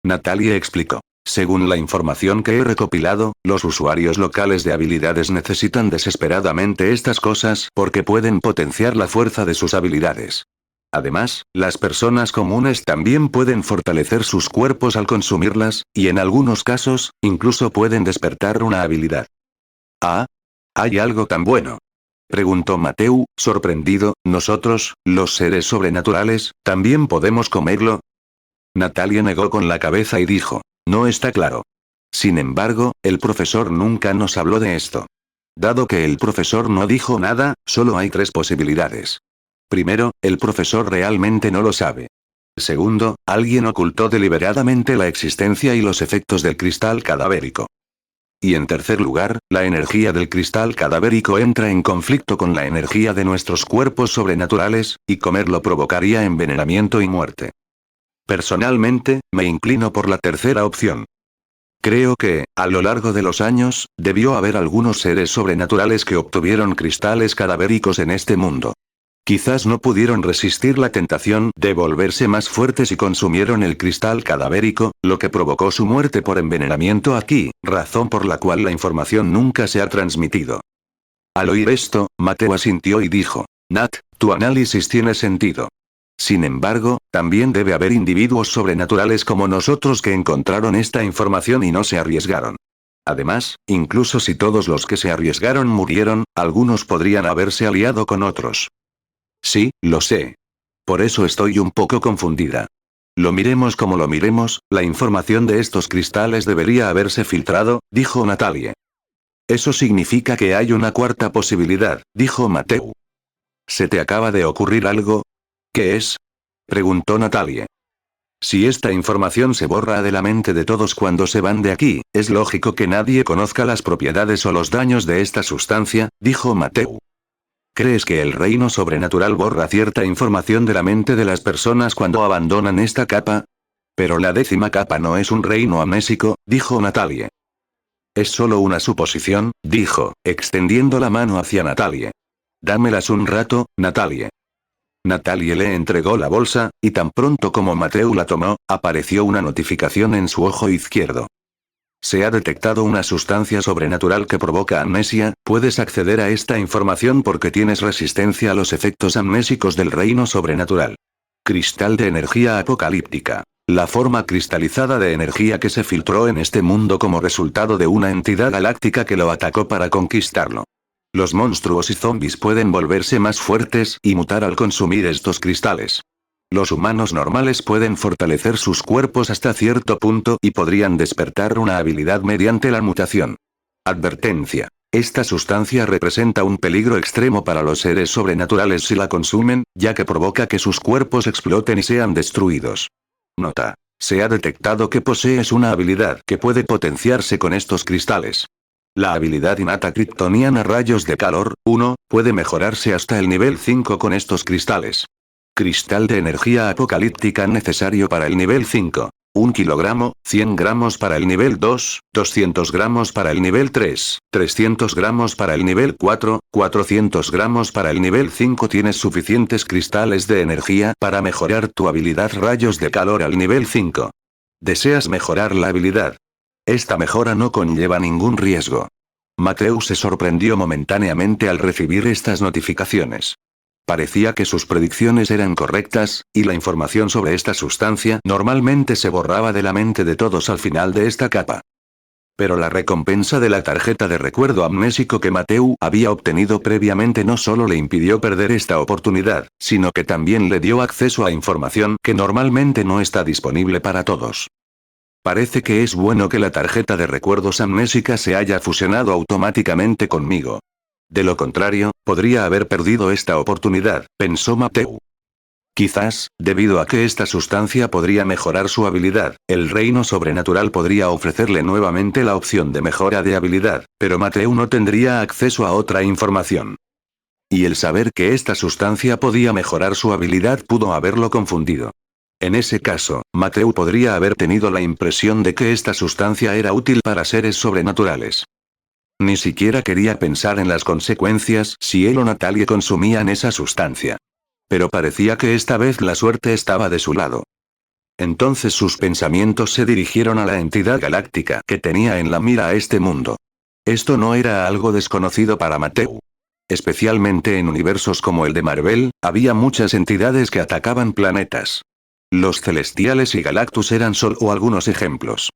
Natalia explicó. Según la información que he recopilado, los usuarios locales de habilidades necesitan desesperadamente estas cosas porque pueden potenciar la fuerza de sus habilidades. Además, las personas comunes también pueden fortalecer sus cuerpos al consumirlas, y en algunos casos, incluso pueden despertar una habilidad. ¿Ah? ¿Hay algo tan bueno? Preguntó Mateu, sorprendido, ¿nosotros, los seres sobrenaturales, también podemos comerlo? Natalia negó con la cabeza y dijo, no está claro. Sin embargo, el profesor nunca nos habló de esto. Dado que el profesor no dijo nada, solo hay 3 posibilidades. Primero, el profesor realmente no lo sabe. Segundo, alguien ocultó deliberadamente la existencia y los efectos del cristal cadavérico. Y en tercer lugar, la energía del cristal cadavérico entra en conflicto con la energía de nuestros cuerpos sobrenaturales, y comerlo provocaría envenenamiento y muerte. Personalmente, me inclino por la tercera opción. Creo que, a lo largo de los años, debió haber algunos seres sobrenaturales que obtuvieron cristales cadavéricos en este mundo. Quizás no pudieron resistir la tentación de volverse más fuertes y consumieron el cristal cadavérico, lo que provocó su muerte por envenenamiento aquí, razón por la cual la información nunca se ha transmitido. Al oír esto, Mateu asintió y dijo, Nat, tu análisis tiene sentido. Sin embargo, también debe haber individuos sobrenaturales como nosotros que encontraron esta información y no se arriesgaron. Además, incluso si todos los que se arriesgaron murieron, algunos podrían haberse aliado con otros. Sí, lo sé. Por eso estoy un poco confundida. Lo miremos como lo miremos, la información de estos cristales debería haberse filtrado, dijo Natalie. Eso significa que hay una cuarta posibilidad, dijo Mateu. ¿Se te acaba de ocurrir algo? ¿Qué es? Preguntó Natalie. Si esta información se borra de la mente de todos cuando se van de aquí, es lógico que nadie conozca las propiedades o los daños de esta sustancia, dijo Mateu. ¿Crees que el reino sobrenatural borra cierta información de la mente de las personas cuando abandonan esta capa? Pero la 10ª capa no es un reino amnésico, dijo Natalie. Es solo una suposición, dijo, extendiendo la mano hacia Natalie. Dámelas un rato, Natalie. Natalie le entregó la bolsa, y tan pronto como Mateu la tomó, apareció una notificación en su ojo izquierdo. Se ha detectado una sustancia sobrenatural que provoca amnesia, puedes acceder a esta información porque tienes resistencia a los efectos amnésicos del reino sobrenatural. Cristal de energía apocalíptica. La forma cristalizada de energía que se filtró en este mundo como resultado de una entidad galáctica que lo atacó para conquistarlo. Los monstruos y zombies pueden volverse más fuertes y mutar al consumir estos cristales. Los humanos normales pueden fortalecer sus cuerpos hasta cierto punto y podrían despertar una habilidad mediante la mutación. Advertencia. Esta sustancia representa un peligro extremo para los seres sobrenaturales si la consumen, ya que provoca que sus cuerpos exploten y sean destruidos. Nota. Se ha detectado que posees una habilidad que puede potenciarse con estos cristales. La habilidad innata kryptoniana Rayos de Calor, 1, puede mejorarse hasta el nivel 5 con estos cristales. Cristal de energía apocalíptica necesario para el nivel 5. 1 kilogramo, 100 gramos para el nivel 2, 200 gramos para el nivel 3, 300 gramos para el nivel 4, 400 gramos para el nivel 5. Tienes suficientes cristales de energía para mejorar tu habilidad Rayos de Calor al nivel 5. ¿Deseas mejorar la habilidad? Esta mejora no conlleva ningún riesgo. Mateo se sorprendió momentáneamente al recibir estas notificaciones. Parecía que sus predicciones eran correctas, y la información sobre esta sustancia normalmente se borraba de la mente de todos al final de esta capa. Pero la recompensa de la tarjeta de recuerdo amnésico que Mateo había obtenido previamente no solo le impidió perder esta oportunidad, sino que también le dio acceso a información que normalmente no está disponible para todos. Parece que es bueno que la tarjeta de recuerdos amnésica se haya fusionado automáticamente conmigo. De lo contrario, podría haber perdido esta oportunidad, pensó Mateo. Quizás, debido a que esta sustancia podría mejorar su habilidad, el reino sobrenatural podría ofrecerle nuevamente la opción de mejora de habilidad, pero Mateo no tendría acceso a otra información. Y el saber que esta sustancia podía mejorar su habilidad pudo haberlo confundido. En ese caso, Mateo podría haber tenido la impresión de que esta sustancia era útil para seres sobrenaturales. Ni siquiera quería pensar en las consecuencias si él o Natalie consumían esa sustancia. Pero parecía que esta vez la suerte estaba de su lado. Entonces sus pensamientos se dirigieron a la entidad galáctica que tenía en la mira a este mundo. Esto no era algo desconocido para Mateo. Especialmente en universos como el de Marvel, había muchas entidades que atacaban planetas. Los Celestiales y Galactus eran solo algunos ejemplos.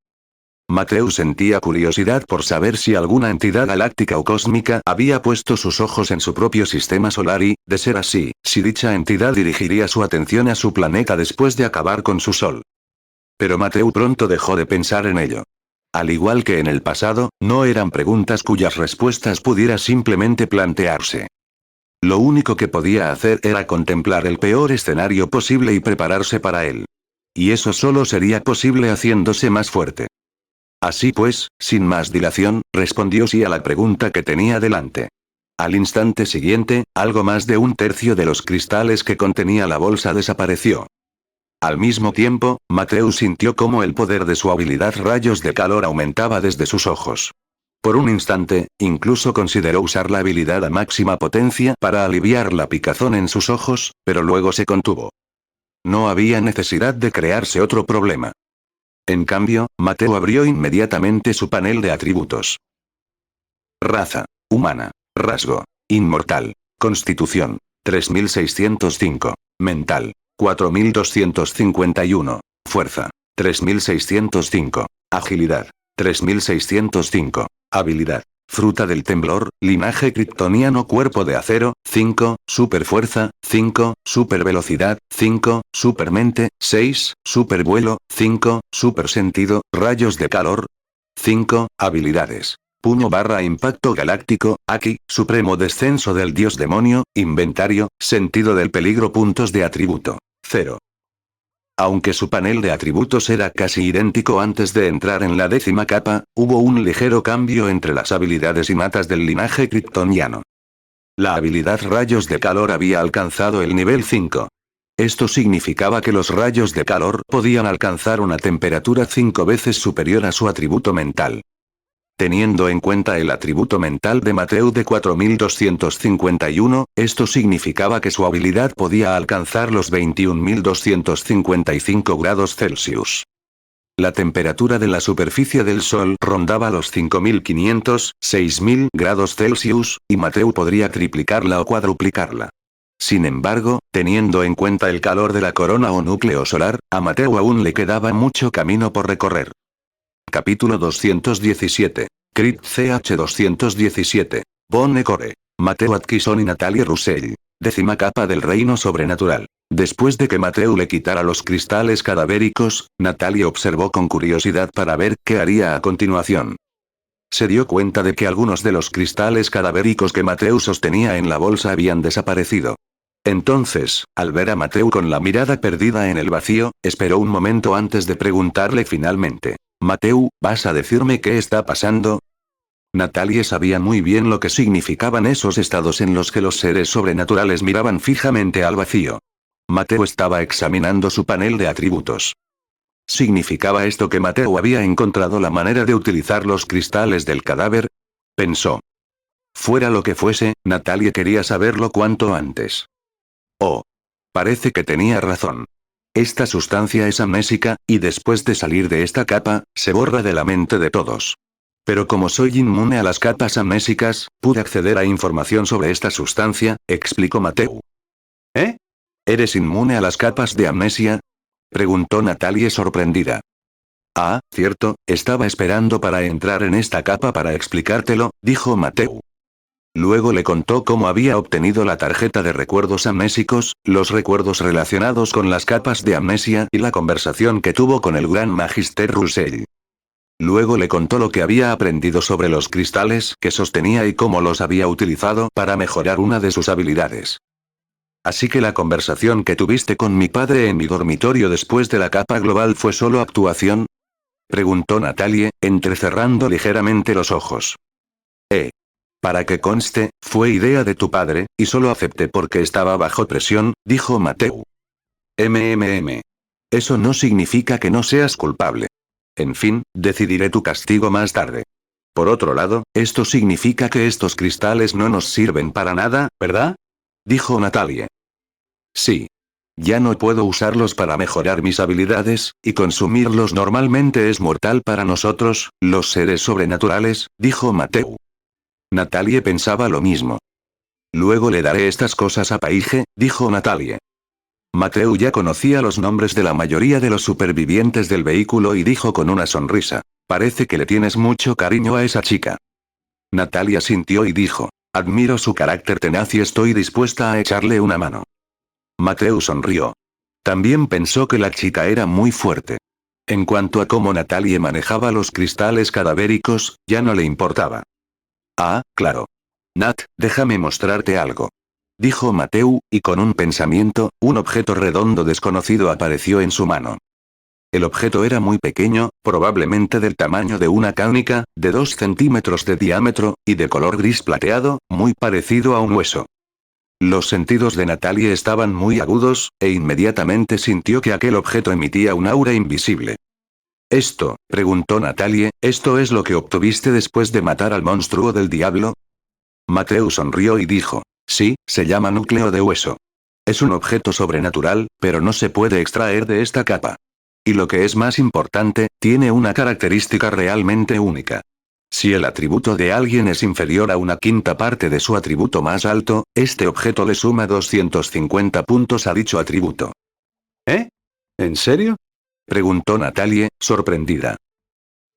Mateo sentía curiosidad por saber si alguna entidad galáctica o cósmica había puesto sus ojos en su propio sistema solar y, de ser así, si dicha entidad dirigiría su atención a su planeta después de acabar con su sol. Pero Mateo pronto dejó de pensar en ello. Al igual que en el pasado, no eran preguntas cuyas respuestas pudiera simplemente plantearse. Lo único que podía hacer era contemplar el peor escenario posible y prepararse para él. Y eso solo sería posible haciéndose más fuerte. Así pues, sin más dilación, respondió sí a la pregunta que tenía delante. Al instante siguiente, algo más de un tercio de los cristales que contenía la bolsa desapareció. Al mismo tiempo, Mateo sintió cómo el poder de su habilidad Rayos de Calor aumentaba desde sus ojos. Por un instante, incluso consideró usar la habilidad a máxima potencia para aliviar la picazón en sus ojos, pero luego se contuvo. No había necesidad de crearse otro problema. En cambio, Mateo abrió inmediatamente su panel de atributos. Raza: humana. Rasgo: inmortal. Constitución: 3605. Mental: 4251. Fuerza: 3605. Agilidad: 3605. Habilidad: Fruta del Temblor, linaje kryptoniano, cuerpo de acero, 5, superfuerza, 5, supervelocidad, 5, supermente, 6, supervuelo, 5, supersentido, rayos de calor. 5, habilidades. Puño / impacto galáctico, Aki, supremo descenso del dios demonio, inventario, sentido del peligro, puntos de atributo, 0. Aunque su panel de atributos era casi idéntico antes de entrar en la 10ª capa, hubo un ligero cambio entre las habilidades innatas del linaje kryptoniano. La habilidad Rayos de Calor había alcanzado el nivel 5. Esto significaba que los rayos de calor podían alcanzar una temperatura 5 veces superior a su atributo mental. Teniendo en cuenta el atributo mental de Mateo de 4251, esto significaba que su habilidad podía alcanzar los 21.255 grados Celsius. La temperatura de la superficie del Sol rondaba los 5.500, 6.000 grados Celsius, y Mateo podría triplicarla o cuadruplicarla. Sin embargo, teniendo en cuenta el calor de la corona o núcleo solar, a Mateo aún le quedaba mucho camino por recorrer. Capítulo 217. Crit CH 217. Bonne Core. Mateo Atkinson y Natalie Russell. 10ª capa del reino sobrenatural. Después de que Mateo le quitara los cristales cadavéricos, Natalie observó con curiosidad para ver qué haría a continuación. Se dio cuenta de que algunos de los cristales cadavéricos que Mateo sostenía en la bolsa habían desaparecido. Entonces, al ver a Mateo con la mirada perdida en el vacío, esperó un momento antes de preguntarle finalmente: Mateo, ¿vas a decirme qué está pasando? Natalie sabía muy bien lo que significaban esos estados en los que los seres sobrenaturales miraban fijamente al vacío. Mateo estaba examinando su panel de atributos. ¿Significaba esto que Mateo había encontrado la manera de utilizar los cristales del cadáver? Pensó. Fuera lo que fuese, Natalie quería saberlo cuanto antes. Oh. Parece que tenía razón. Esta sustancia es amnésica, y después de salir de esta capa, se borra de la mente de todos. Pero como soy inmune a las capas amnésicas, pude acceder a información sobre esta sustancia, explicó Mateo. ¿Eh? ¿Eres inmune a las capas de amnesia? Preguntó Natalie sorprendida. Ah, cierto, estaba esperando para entrar en esta capa para explicártelo, dijo Mateo. Luego le contó cómo había obtenido la tarjeta de recuerdos amnésicos, los recuerdos relacionados con las capas de amnesia y la conversación que tuvo con el gran Magister Russell. Luego le contó lo que había aprendido sobre los cristales que sostenía y cómo los había utilizado para mejorar una de sus habilidades. ¿Así que la conversación que tuviste con mi padre en mi dormitorio después de la capa global fue solo actuación? Preguntó Natalie, entrecerrando ligeramente los ojos. Para que conste, fue idea de tu padre, y solo acepté porque estaba bajo presión, dijo Mateo. Eso no significa que no seas culpable. En fin, decidiré tu castigo más tarde. Por otro lado, esto significa que estos cristales no nos sirven para nada, ¿verdad? Dijo Natalie. Sí. Ya no puedo usarlos para mejorar mis habilidades, y consumirlos normalmente es mortal para nosotros, los seres sobrenaturales, dijo Mateo. Natalie pensaba lo mismo. Luego le daré estas cosas a Paige, dijo Natalie. Mateo ya conocía los nombres de la mayoría de los supervivientes del vehículo y dijo con una sonrisa. Parece que le tienes mucho cariño a esa chica. Natalia sintió y dijo. Admiro su carácter tenaz y estoy dispuesta a echarle una mano. Mateo sonrió. También pensó que la chica era muy fuerte. En cuanto a cómo Natalie manejaba los cristales cadavéricos, ya no le importaba. Ah, claro. Nat, déjame mostrarte algo. Dijo Mateo, y con un pensamiento, un objeto redondo desconocido apareció en su mano. El objeto era muy pequeño, probablemente del tamaño de una cánica, de 2 centímetros de diámetro, y de color gris plateado, muy parecido a un hueso. Los sentidos de Natalie estaban muy agudos, e inmediatamente sintió que aquel objeto emitía un aura invisible. ¿Esto, preguntó Natalie, esto es lo que obtuviste después de matar al monstruo del diablo? Mateo sonrió y dijo, sí, se llama núcleo de hueso. Es un objeto sobrenatural, pero no se puede extraer de esta capa. Y lo que es más importante, tiene una característica realmente única. Si el atributo de alguien es inferior a una quinta parte de su atributo más alto, este objeto le suma 250 puntos a dicho atributo. ¿Eh? ¿En serio? Preguntó Natalie, sorprendida.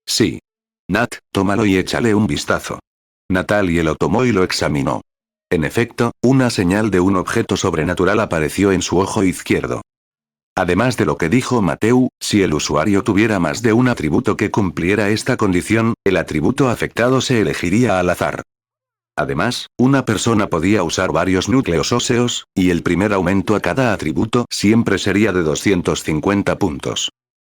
Sí. Nat, tómalo y échale un vistazo. Natalie lo tomó y lo examinó. En efecto, una señal de un objeto sobrenatural apareció en su ojo izquierdo. Además de lo que dijo Mateo, si el usuario tuviera más de un atributo que cumpliera esta condición, el atributo afectado se elegiría al azar. Además, una persona podía usar varios núcleos óseos, y el primer aumento a cada atributo siempre sería de 250 puntos.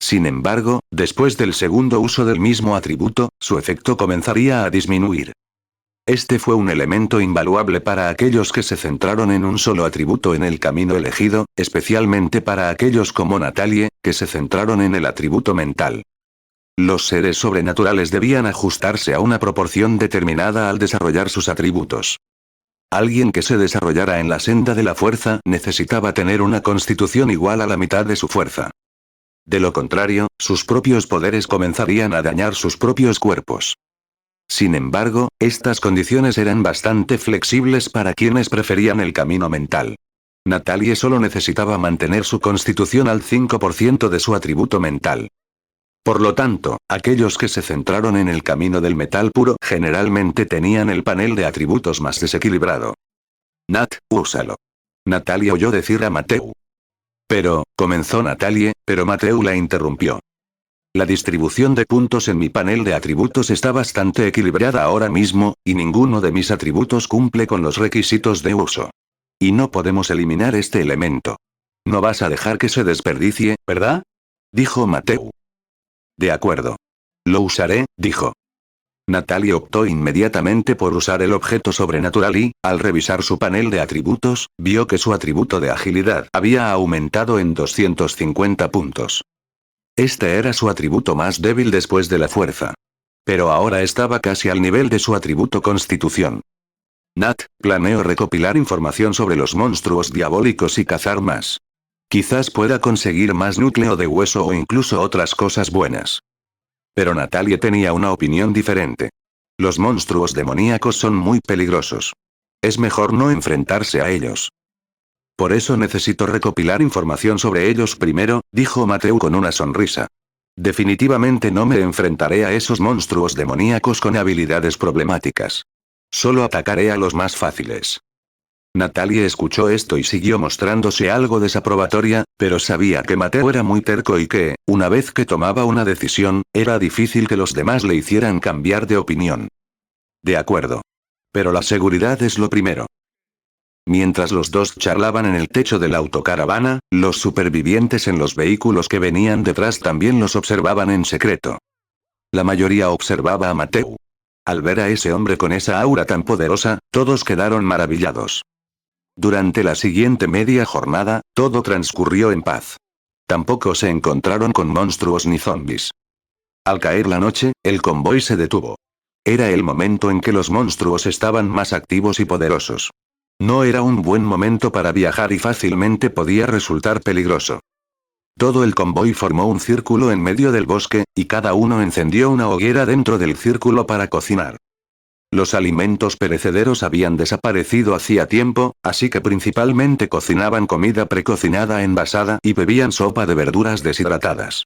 Sin embargo, después del segundo uso del mismo atributo, su efecto comenzaría a disminuir. Este fue un elemento invaluable para aquellos que se centraron en un solo atributo en el camino elegido, especialmente para aquellos como Natalie, que se centraron en el atributo mental. Los seres sobrenaturales debían ajustarse a una proporción determinada al desarrollar sus atributos. Alguien que se desarrollara en la senda de la fuerza necesitaba tener una constitución igual a la mitad de su fuerza. De lo contrario, sus propios poderes comenzarían a dañar sus propios cuerpos. Sin embargo, estas condiciones eran bastante flexibles para quienes preferían el camino mental. Natalie solo necesitaba mantener su constitución al 5% de su atributo mental. Por lo tanto, aquellos que se centraron en el camino del metal puro generalmente tenían el panel de atributos más desequilibrado. Nat, úsalo. Natalie oyó decir a Mateo. Pero, comenzó Natalie, pero Mateo la interrumpió. La distribución de puntos en mi panel de atributos está bastante equilibrada ahora mismo, y ninguno de mis atributos cumple con los requisitos de uso. Y no podemos eliminar este elemento. No vas a dejar que se desperdicie, ¿verdad? Dijo Mateo. De acuerdo. Lo usaré, dijo. Natalie optó inmediatamente por usar el objeto sobrenatural y, al revisar su panel de atributos, vio que su atributo de agilidad había aumentado en 250 puntos. Este era su atributo más débil después de la fuerza. Pero ahora estaba casi al nivel de su atributo constitución. Nat, planeo recopilar información sobre los monstruos diabólicos y cazar más. Quizás pueda conseguir más núcleo de hueso o incluso otras cosas buenas. Pero Natalie tenía una opinión diferente. Los monstruos demoníacos son muy peligrosos. Es mejor no enfrentarse a ellos. Por eso necesito recopilar información sobre ellos primero, dijo Mateu con una sonrisa. Definitivamente no me enfrentaré a esos monstruos demoníacos con habilidades problemáticas. Solo atacaré a los más fáciles. Natalie escuchó esto y siguió mostrándose algo desaprobatoria, pero sabía que Mateu era muy terco y que, una vez que tomaba una decisión, era difícil que los demás le hicieran cambiar de opinión. De acuerdo. Pero la seguridad es lo primero. Mientras los dos charlaban en el techo de la autocaravana, los supervivientes en los vehículos que venían detrás también los observaban en secreto. La mayoría observaba a Mateu. Al ver a ese hombre con esa aura tan poderosa, todos quedaron maravillados. Durante la siguiente media jornada, todo transcurrió en paz. Tampoco se encontraron con monstruos ni zombies. Al caer la noche, el convoy se detuvo. Era el momento en que los monstruos estaban más activos y poderosos. No era un buen momento para viajar y fácilmente podía resultar peligroso. Todo el convoy formó un círculo en medio del bosque, y cada uno encendió una hoguera dentro del círculo para cocinar. Los alimentos perecederos habían desaparecido hacía tiempo, así que principalmente cocinaban comida precocinada envasada y bebían sopa de verduras deshidratadas.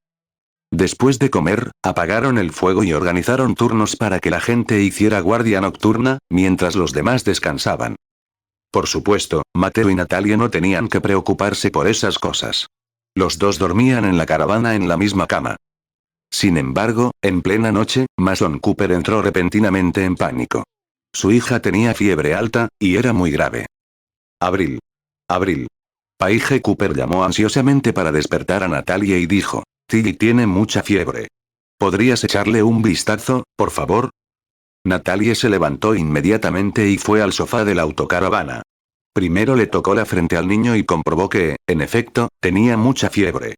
Después de comer, apagaron el fuego y organizaron turnos para que la gente hiciera guardia nocturna, mientras los demás descansaban. Por supuesto, Mateu y Natalie no tenían que preocuparse por esas cosas. Los dos dormían en la caravana en la misma cama. Sin embargo, en plena noche, Mason Cooper entró repentinamente en pánico. Su hija tenía fiebre alta, y era muy grave. Abril. Abril. Paige Cooper llamó ansiosamente para despertar a Natalie y dijo: Tilly tiene mucha fiebre. ¿Podrías echarle un vistazo, por favor? Natalie se levantó inmediatamente y fue al sofá de la autocaravana. Primero le tocó la frente al niño y comprobó que, en efecto, tenía mucha fiebre.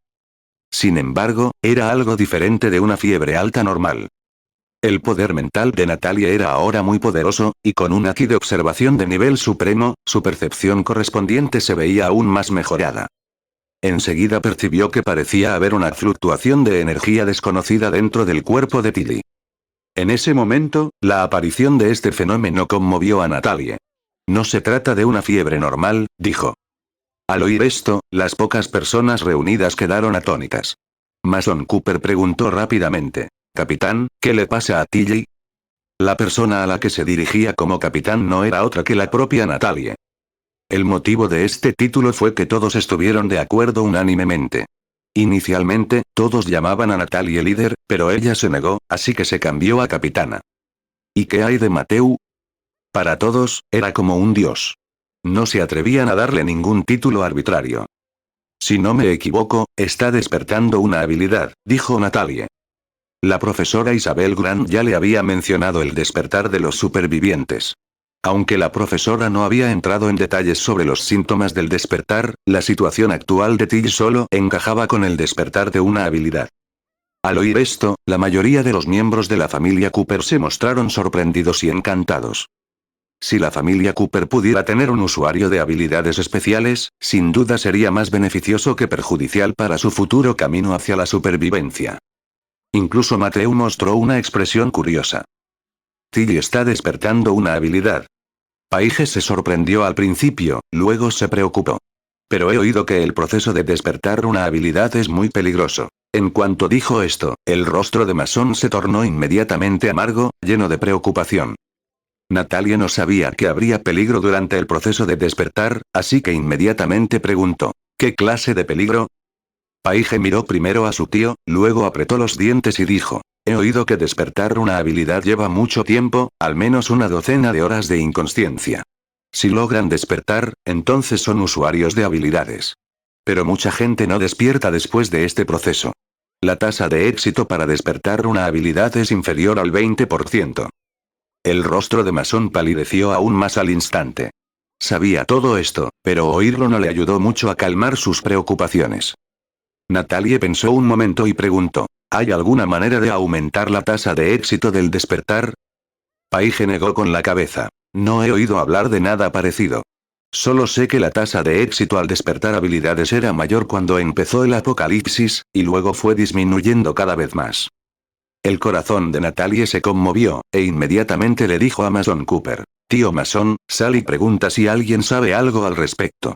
Sin embargo, era algo diferente de una fiebre alta normal. El poder mental de Natalie era ahora muy poderoso, y con un haki de observación de nivel supremo, su percepción correspondiente se veía aún más mejorada. Enseguida percibió que parecía haber una fluctuación de energía desconocida dentro del cuerpo de Tilly. En ese momento, la aparición de este fenómeno conmovió a Natalie. No se trata de una fiebre normal, dijo. Al oír esto, las pocas personas reunidas quedaron atónitas. Mason Cooper preguntó rápidamente: «Capitán, ¿qué le pasa a Tilly?» La persona a la que se dirigía como capitán no era otra que la propia Natalie. El motivo de este título fue que todos estuvieron de acuerdo unánimemente. Inicialmente, todos llamaban a Natalie líder, pero ella se negó, así que se cambió a capitana. ¿Y qué hay de Mateu? Para todos, era como un dios. No se atrevían a darle ningún título arbitrario. Si no me equivoco, está despertando una habilidad, dijo Natalie. La profesora Isabel Grant ya le había mencionado el despertar de los supervivientes. Aunque la profesora no había entrado en detalles sobre los síntomas del despertar, la situación actual de Tilly solo encajaba con el despertar de una habilidad. Al oír esto, la mayoría de los miembros de la familia Cooper se mostraron sorprendidos y encantados. Si la familia Cooper pudiera tener un usuario de habilidades especiales, sin duda sería más beneficioso que perjudicial para su futuro camino hacia la supervivencia. Incluso Mateu mostró una expresión curiosa. Tilly está despertando una habilidad. Paige se sorprendió al principio, luego se preocupó. Pero he oído que el proceso de despertar una habilidad es muy peligroso. En cuanto dijo esto, el rostro de Mason se tornó inmediatamente amargo, lleno de preocupación. Natalie no sabía que habría peligro durante el proceso de despertar, así que inmediatamente preguntó: ¿qué clase de peligro? Paige miró primero a su tío, luego apretó los dientes y dijo: he oído que despertar una habilidad lleva mucho tiempo, al menos una docena de horas de inconsciencia. Si logran despertar, entonces son usuarios de habilidades. Pero mucha gente no despierta después de este proceso. la tasa de éxito para despertar una habilidad es inferior al 20%. El rostro de Mason palideció aún más al instante. Sabía todo esto, pero oírlo no le ayudó mucho a calmar sus preocupaciones. Natalie pensó un momento y preguntó, ¿hay alguna manera de aumentar la tasa de éxito del despertar? Paige negó con la cabeza. No he oído hablar de nada parecido. Solo sé que la tasa de éxito al despertar habilidades era mayor cuando empezó el apocalipsis, y luego fue disminuyendo cada vez más. El corazón de Natalie se conmovió, e inmediatamente le dijo a Mason Cooper, «Tío Mason, sal y pregunta si alguien sabe algo al respecto».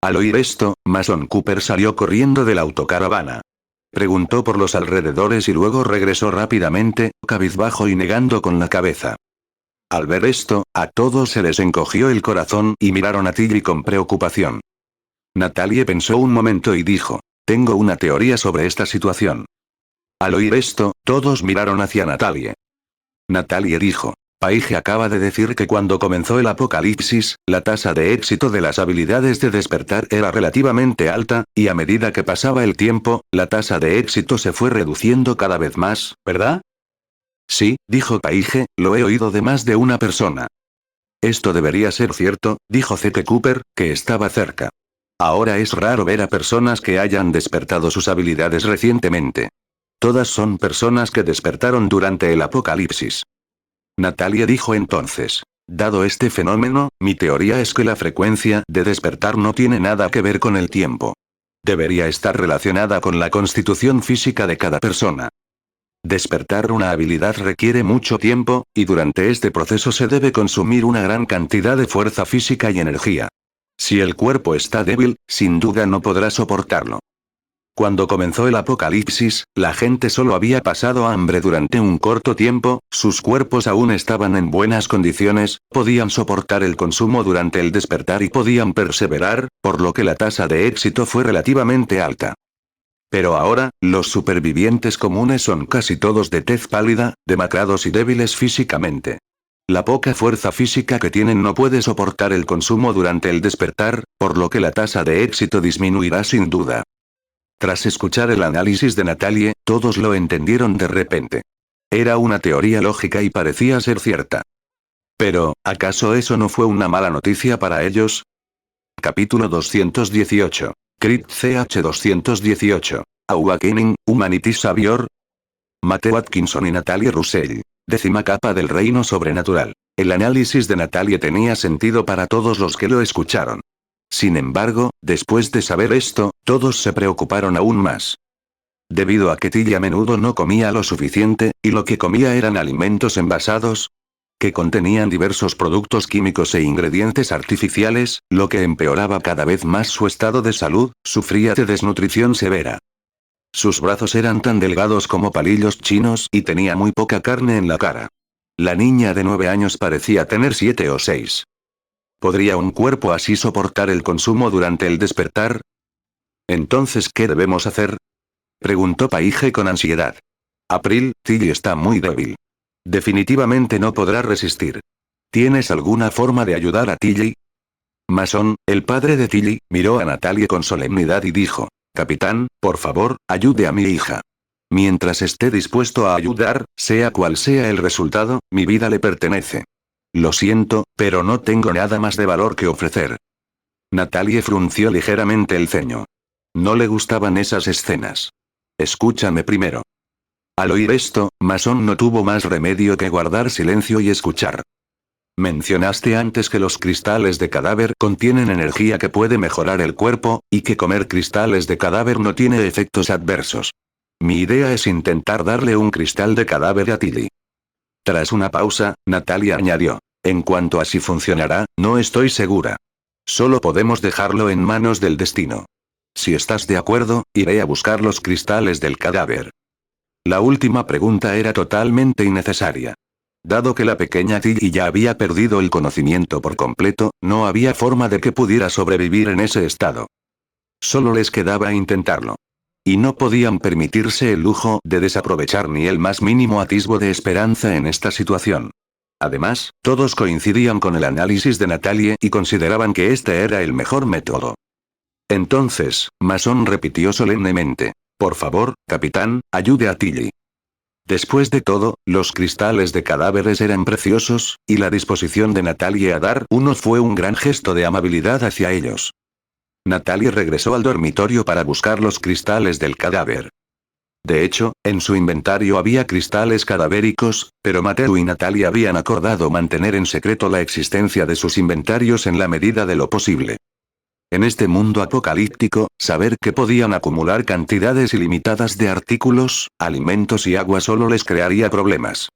Al oír esto, Mason Cooper salió corriendo de la autocaravana. Preguntó por los alrededores y luego regresó rápidamente, cabizbajo y negando con la cabeza. Al ver esto, a todos se les encogió el corazón y miraron a Tilly con preocupación. Natalie pensó un momento y dijo, «Tengo una teoría sobre esta situación». Al oír esto, todos miraron hacia Natalie. Natalie dijo, «Paige acaba de decir que cuando comenzó el apocalipsis, la tasa de éxito de las habilidades de despertar era relativamente alta, y a medida que pasaba el tiempo, la tasa de éxito se fue reduciendo cada vez más, ¿verdad?» «Sí», dijo Paige, «lo he oído de más de una persona». «Esto debería ser cierto», dijo C.T. Cooper, que estaba cerca. «Ahora es raro ver a personas que hayan despertado sus habilidades recientemente. Todas son personas que despertaron durante el apocalipsis». Natalie dijo entonces, «Dado este fenómeno, mi teoría es que la frecuencia de despertar no tiene nada que ver con el tiempo. Debería estar relacionada con la constitución física de cada persona. Despertar una habilidad requiere mucho tiempo, y durante este proceso se debe consumir una gran cantidad de fuerza física y energía. Si el cuerpo está débil, sin duda no podrá soportarlo. Cuando comenzó el apocalipsis, la gente solo había pasado hambre durante un corto tiempo, sus cuerpos aún estaban en buenas condiciones, podían soportar el consumo durante el despertar y podían perseverar, por lo que la tasa de éxito fue relativamente alta. Pero ahora, los supervivientes comunes son casi todos de tez pálida, demacrados y débiles físicamente. La poca fuerza física que tienen no puede soportar el consumo durante el despertar, por lo que la tasa de éxito disminuirá sin duda. Tras escuchar el análisis de Natalie, todos lo entendieron de repente. Era una teoría lógica y parecía ser cierta. Pero, ¿acaso eso no fue una mala noticia para ellos? Capítulo 218. Crit CH 218. Awakening, Humanity Savior. Matthew Atkinson y Natalie Russell. 10ª capa del reino sobrenatural. El análisis de Natalie tenía sentido para todos los que lo escucharon. Sin embargo, después de saber esto, todos se preocuparon aún más. Debido a que Tilly a menudo no comía lo suficiente, y lo que comía eran alimentos envasados, que contenían diversos productos químicos e ingredientes artificiales, lo que empeoraba cada vez más su estado de salud, sufría de desnutrición severa. Sus brazos eran tan delgados como palillos chinos y tenía muy poca carne en la cara. La niña de 9 años parecía tener 7 o 6. ¿Podría un cuerpo así soportar el consumo durante el despertar? Entonces, ¿qué debemos hacer?, preguntó Paige con ansiedad. April, Tilly está muy débil. Definitivamente no podrá resistir. ¿Tienes alguna forma de ayudar a Tilly? Mason, el padre de Tilly, miró a Natalie con solemnidad y dijo, «Capitán, por favor, ayude a mi hija. Mientras esté dispuesto a ayudar, sea cual sea el resultado, mi vida le pertenece. Lo siento, pero no tengo nada más de valor que ofrecer». Natalie frunció ligeramente el ceño. No le gustaban esas escenas. «Escúchame primero». Al oír esto, Mason no tuvo más remedio que guardar silencio y escuchar. «Mencionaste antes que los cristales de cadáver contienen energía que puede mejorar el cuerpo, y que comer cristales de cadáver no tiene efectos adversos. Mi idea es intentar darle un cristal de cadáver a Tilly». Tras una pausa, Natalia añadió, «En cuanto a si funcionará, no estoy segura. Solo podemos dejarlo en manos del destino. Si estás de acuerdo, iré a buscar los cristales del cadáver». La última pregunta era totalmente innecesaria. Dado que la pequeña Tilly ya había perdido el conocimiento por completo, no había forma de que pudiera sobrevivir en ese estado. Solo les quedaba intentarlo. Y no podían permitirse el lujo de desaprovechar ni el más mínimo atisbo de esperanza en esta situación. Además, todos coincidían con el análisis de Natalie y consideraban que este era el mejor método. Entonces, Mason repitió solemnemente, Por favor, capitán, ayude a Tilly. Después de todo, los cristales de cadáveres eran preciosos, y la disposición de Natalie a dar uno fue un gran gesto de amabilidad hacia ellos. Natalie regresó al dormitorio para buscar los cristales del cadáver. De hecho, en su inventario había cristales cadavéricos, pero Mateo y Natalie habían acordado mantener en secreto la existencia de sus inventarios en la medida de lo posible. En este mundo apocalíptico, saber que podían acumular cantidades ilimitadas de artículos, alimentos y agua solo les crearía problemas.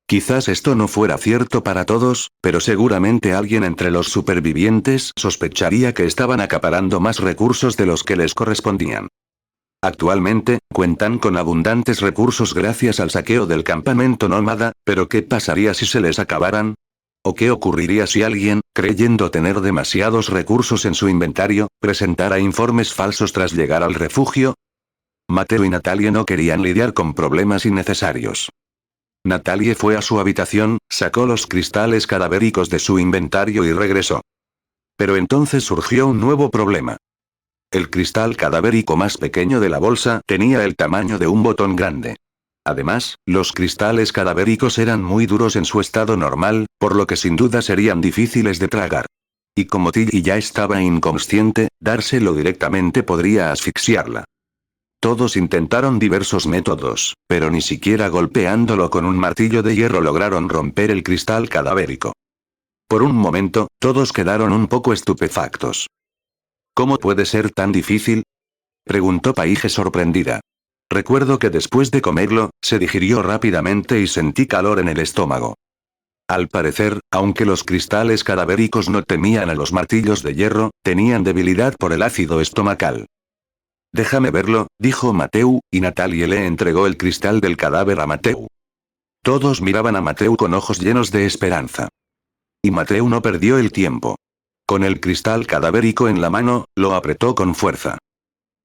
Quizás esto no fuera cierto para todos, pero seguramente alguien entre los supervivientes sospecharía que estaban acaparando más recursos de los que les correspondían. Actualmente, cuentan con abundantes recursos gracias al saqueo del campamento nómada, pero ¿qué pasaría si se les acabaran? ¿O qué ocurriría si alguien, creyendo tener demasiados recursos en su inventario, presentara informes falsos tras llegar al refugio? Mateo y Natalie no querían lidiar con problemas innecesarios. Natalie fue a su habitación, sacó los cristales cadavéricos de su inventario y regresó. Pero entonces surgió un nuevo problema. El cristal cadavérico más pequeño de la bolsa tenía el tamaño de un botón grande. Además, los cristales cadavéricos eran muy duros en su estado normal, por lo que sin duda serían difíciles de tragar. Y como Tilly ya estaba inconsciente, dárselo directamente podría asfixiarla. Todos intentaron diversos métodos, pero ni siquiera golpeándolo con un martillo de hierro lograron romper el cristal cadavérico. Por un momento, todos quedaron un poco estupefactos. ¿Cómo puede ser tan difícil?, preguntó Paige sorprendida. Recuerdo que después de comerlo, se digirió rápidamente y sentí calor en el estómago. Al parecer, aunque los cristales cadavéricos no temían a los martillos de hierro, tenían debilidad por el ácido estomacal. Déjame verlo, dijo Mateu, y Natalie le entregó el cristal del cadáver a Mateu. Todos miraban a Mateu con ojos llenos de esperanza. Y Mateu no perdió el tiempo. Con el cristal cadavérico en la mano, lo apretó con fuerza.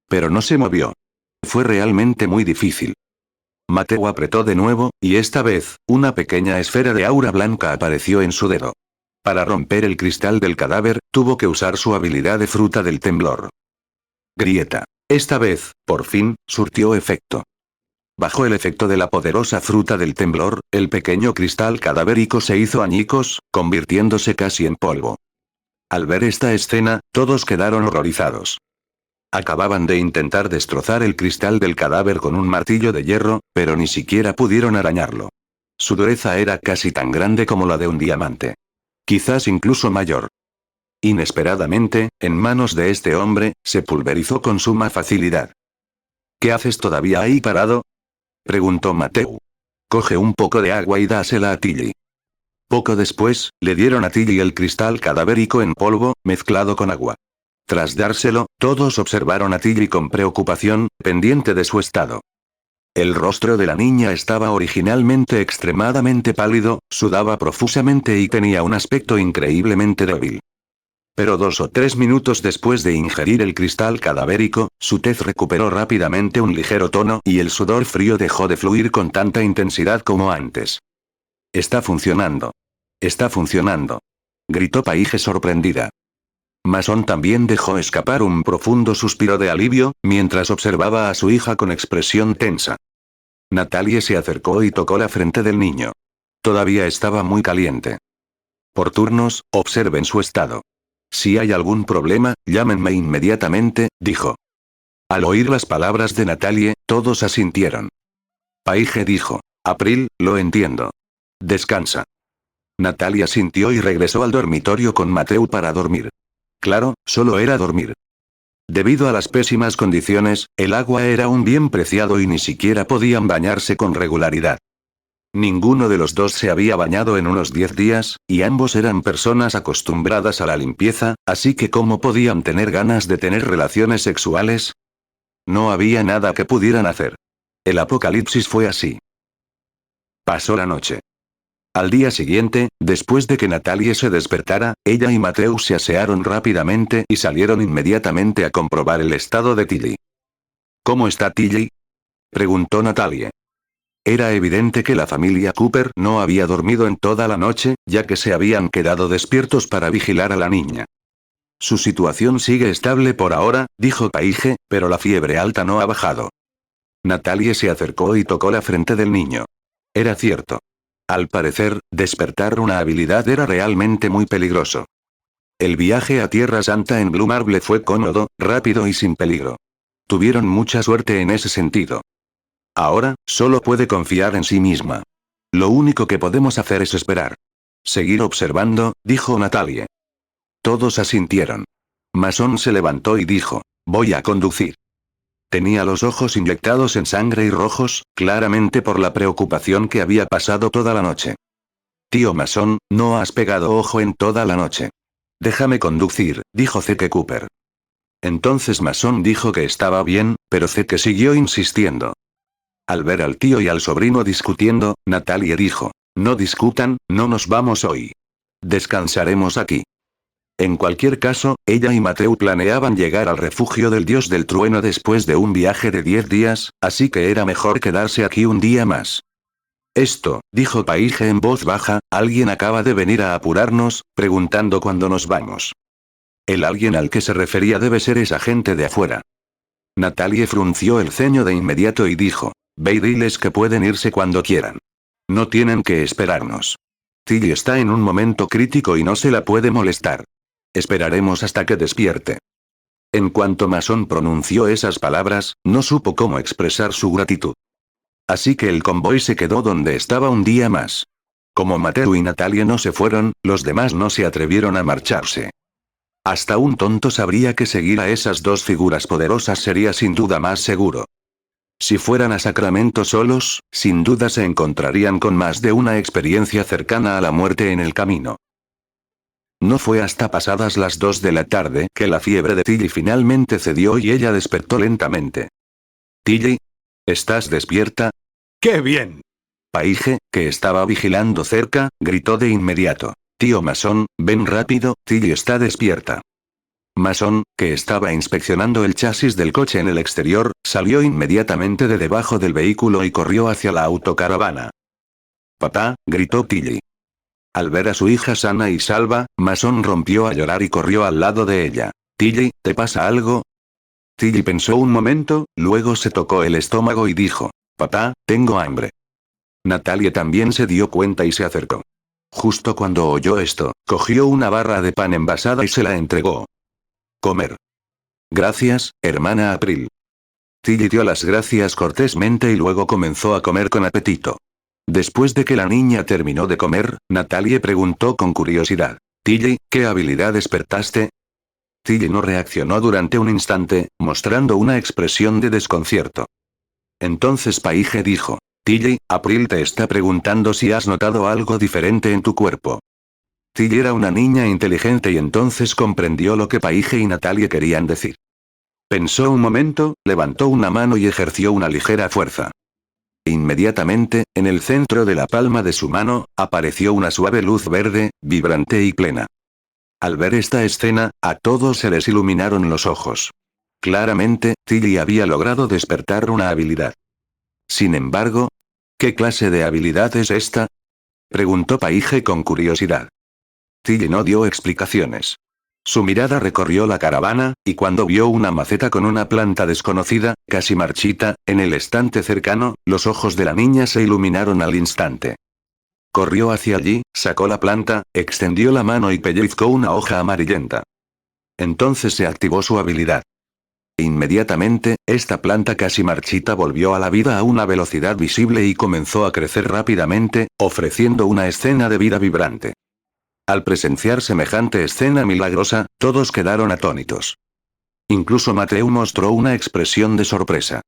Pero no se movió. Fue realmente muy difícil. Mateo apretó de nuevo, y esta vez, una pequeña esfera de aura blanca apareció en su dedo. Para romper el cristal del cadáver, tuvo que usar su habilidad de fruta del temblor. Grieta. Esta vez, por fin, surtió efecto. Bajo el efecto de la poderosa fruta del temblor, el pequeño cristal cadavérico se hizo añicos, convirtiéndose casi en polvo. Al ver esta escena, todos quedaron horrorizados. Acababan de intentar destrozar el cristal del cadáver con un martillo de hierro, pero ni siquiera pudieron arañarlo. Su dureza era casi tan grande como la de un diamante. Quizás incluso mayor. Inesperadamente, en manos de este hombre, se pulverizó con suma facilidad. ¿Qué haces todavía ahí parado?, preguntó Mateu. Coge un poco de agua y dásela a Tilly. Poco después, le dieron a Tilly el cristal cadavérico en polvo, mezclado con agua. Tras dárselo, todos observaron a Tilly con preocupación, pendiente de su estado. El rostro de la niña estaba originalmente extremadamente pálido, sudaba profusamente y tenía un aspecto increíblemente débil. Pero 2 o 3 minutos después de ingerir el cristal cadavérico, su tez recuperó rápidamente un ligero tono y el sudor frío dejó de fluir con tanta intensidad como antes. Está funcionando. Está funcionando, gritó Paige sorprendida. Mason también dejó escapar un profundo suspiro de alivio, mientras observaba a su hija con expresión tensa. Natalie se acercó y tocó la frente del niño. Todavía estaba muy caliente. Por turnos, observen su estado. Si hay algún problema, llámenme inmediatamente, dijo. Al oír las palabras de Natalie, todos asintieron. Paige dijo. April, lo entiendo. Descansa. Natalie asintió y regresó al dormitorio con Mateu para dormir. Claro, solo era dormir. Debido a las pésimas condiciones, el agua era un bien preciado y ni siquiera podían bañarse con regularidad. Ninguno de los dos se había bañado en unos 10 días, y ambos eran personas acostumbradas a la limpieza, así que ¿cómo podían tener ganas de tener relaciones sexuales? No había nada que pudieran hacer. El apocalipsis fue así. Pasó la noche. Al día siguiente, después de que Natalie se despertara, ella y Mateu se asearon rápidamente y salieron inmediatamente a comprobar el estado de Tilly. ¿Cómo está Tilly?, preguntó Natalie. Era evidente que la familia Cooper no había dormido en toda la noche, ya que se habían quedado despiertos para vigilar a la niña. Su situación sigue estable por ahora, dijo Paige, pero la fiebre alta no ha bajado. Natalie se acercó y tocó la frente del niño. Era cierto. Al parecer, despertar una habilidad era realmente muy peligroso. El viaje a Tierra Santa en Blue Marble fue cómodo, rápido y sin peligro. Tuvieron mucha suerte en ese sentido. Ahora, solo puede confiar en sí misma. Lo único que podemos hacer es esperar. Seguir observando, dijo Natalie. Todos asintieron. Mason se levantó y dijo, voy a conducir. Tenía los ojos inyectados en sangre y rojos, claramente por la preocupación que había pasado toda la noche. Tío Mason, no has pegado ojo en toda la noche. Déjame conducir, dijo Zeke Cooper. Entonces Mason dijo que estaba bien, pero Zeke siguió insistiendo. Al ver al tío y al sobrino discutiendo, Natalie dijo, no discutan, no nos vamos hoy. Descansaremos aquí. En cualquier caso, ella y Mateo planeaban llegar al refugio del dios del trueno después de un viaje de 10 días, así que era mejor quedarse aquí un día más. Esto, dijo Paige en voz baja, alguien acaba de venir a apurarnos, preguntando cuándo nos vamos. El alguien al que se refería debe ser esa gente de afuera. Natalie frunció el ceño de inmediato y dijo, ve y diles que pueden irse cuando quieran. No tienen que esperarnos. Tilly está en un momento crítico y no se la puede molestar. Esperaremos hasta que despierte. En cuanto Mason pronunció esas palabras, no supo cómo expresar su gratitud. Así que el convoy se quedó donde estaba un día más. Como Mateo y Natalie no se fueron, los demás no se atrevieron a marcharse. Hasta un tonto sabría que seguir a esas dos figuras poderosas sería sin duda más seguro. Si fueran a Sacramento solos, sin duda se encontrarían con más de una experiencia cercana a la muerte en el camino. No fue hasta pasadas las 2 de la tarde que la fiebre de Tilly finalmente cedió y ella despertó lentamente. «Tilly, ¿estás despierta?» ¡Qué bien!, Paige, que estaba vigilando cerca, gritó de inmediato. «Tío Mason, ven rápido, Tilly está despierta». Mason, que estaba inspeccionando el chasis del coche en el exterior, salió inmediatamente de debajo del vehículo y corrió hacia la autocaravana. «Papá», gritó Tilly. Al ver a su hija sana y salva, Mason rompió a llorar y corrió al lado de ella. «Tilly, ¿te pasa algo?» Tilly pensó un momento, luego se tocó el estómago y dijo, «Papá, tengo hambre». Natalie también se dio cuenta y se acercó. Justo cuando oyó esto, cogió una barra de pan envasada y se la entregó. «Comer». «Gracias, hermana April». Tilly dio las gracias cortésmente y luego comenzó a comer con apetito. Después de que la niña terminó de comer, Natalie preguntó con curiosidad, «Tilly, ¿qué habilidad despertaste?» Tilly no reaccionó durante un instante, mostrando una expresión de desconcierto. Entonces Paige dijo, «Tilly, April te está preguntando si has notado algo diferente en tu cuerpo». Tilly era una niña inteligente y entonces comprendió lo que Paige y Natalie querían decir. Pensó un momento, levantó una mano y ejerció una ligera fuerza. Inmediatamente, en el centro de la palma de su mano, apareció una suave luz verde, vibrante y plena. Al ver esta escena, a todos se les iluminaron los ojos. Claramente, Tilly había logrado despertar una habilidad. Sin embargo, ¿qué clase de habilidad es esta?, preguntó Paige con curiosidad. Tilly no dio explicaciones. Su mirada recorrió la caravana, y cuando vio una maceta con una planta desconocida, casi marchita, en el estante cercano, los ojos de la niña se iluminaron al instante. Corrió hacia allí, sacó la planta, extendió la mano y pellizcó una hoja amarillenta. Entonces se activó su habilidad. Inmediatamente, esta planta casi marchita volvió a la vida a una velocidad visible y comenzó a crecer rápidamente, ofreciendo una escena de vida vibrante. Al presenciar semejante escena milagrosa, todos quedaron atónitos. Incluso Mateo mostró una expresión de sorpresa.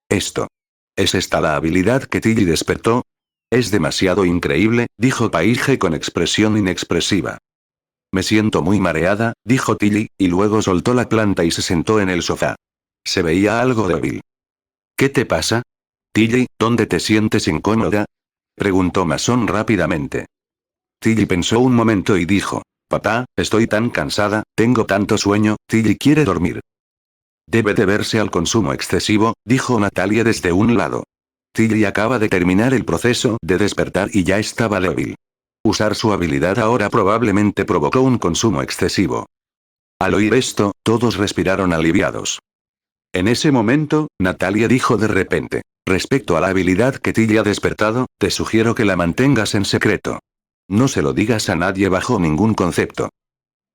¿Es esta la habilidad que Tilly despertó? Es demasiado increíble, dijo Paige con expresión inexpresiva. Me siento muy mareada, dijo Tilly, y luego soltó la planta y se sentó en el sofá. Se veía algo débil. ¿Qué te pasa? Tilly, ¿dónde te sientes incómoda?, preguntó Mason rápidamente. Tilly pensó un momento y dijo, «Papá, estoy tan cansada, tengo tanto sueño». Tilly quiere dormir. Debe deberse al consumo excesivo, dijo Natalie desde un lado. Tilly acaba de terminar el proceso de despertar y ya estaba débil. Usar su habilidad ahora probablemente provocó un consumo excesivo. Al oír esto, todos respiraron aliviados. En ese momento, Natalia dijo de repente. Respecto a la habilidad que Tilly ha despertado, te sugiero que la mantengas en secreto. No se lo digas a nadie bajo ningún concepto.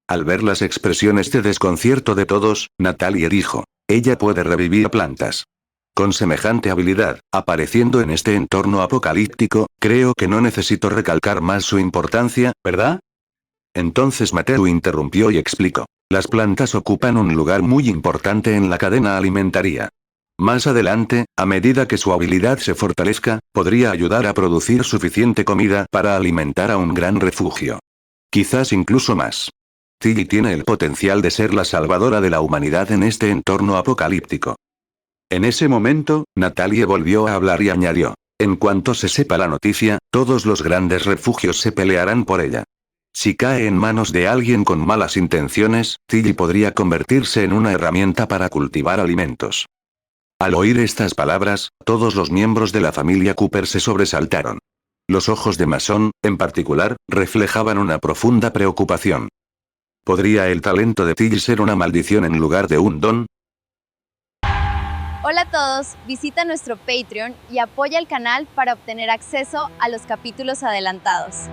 Al ver las expresiones de desconcierto de todos, Natalia dijo. Ella puede revivir plantas. Con semejante habilidad, apareciendo en este entorno apocalíptico, creo que no necesito recalcar más su importancia, ¿verdad? Entonces Mateo interrumpió y explicó. Las plantas ocupan un lugar muy importante en la cadena alimentaria. Más adelante, a medida que su habilidad se fortalezca, podría ayudar a producir suficiente comida para alimentar a un gran refugio. Quizás incluso más. Tilly tiene el potencial de ser la salvadora de la humanidad en este entorno apocalíptico. En ese momento, Natalia volvió a hablar y añadió. En cuanto se sepa la noticia, todos los grandes refugios se pelearán por ella. Si cae en manos de alguien con malas intenciones, Tilly podría convertirse en una herramienta para cultivar alimentos. Al oír estas palabras, todos los miembros de la familia Cooper se sobresaltaron. Los ojos de Mason, en particular, reflejaban una profunda preocupación. ¿Podría el talento de Tilly ser una maldición en lugar de un don? Hola a todos, visita nuestro Patreon y apoya el canal para obtener acceso a los capítulos adelantados.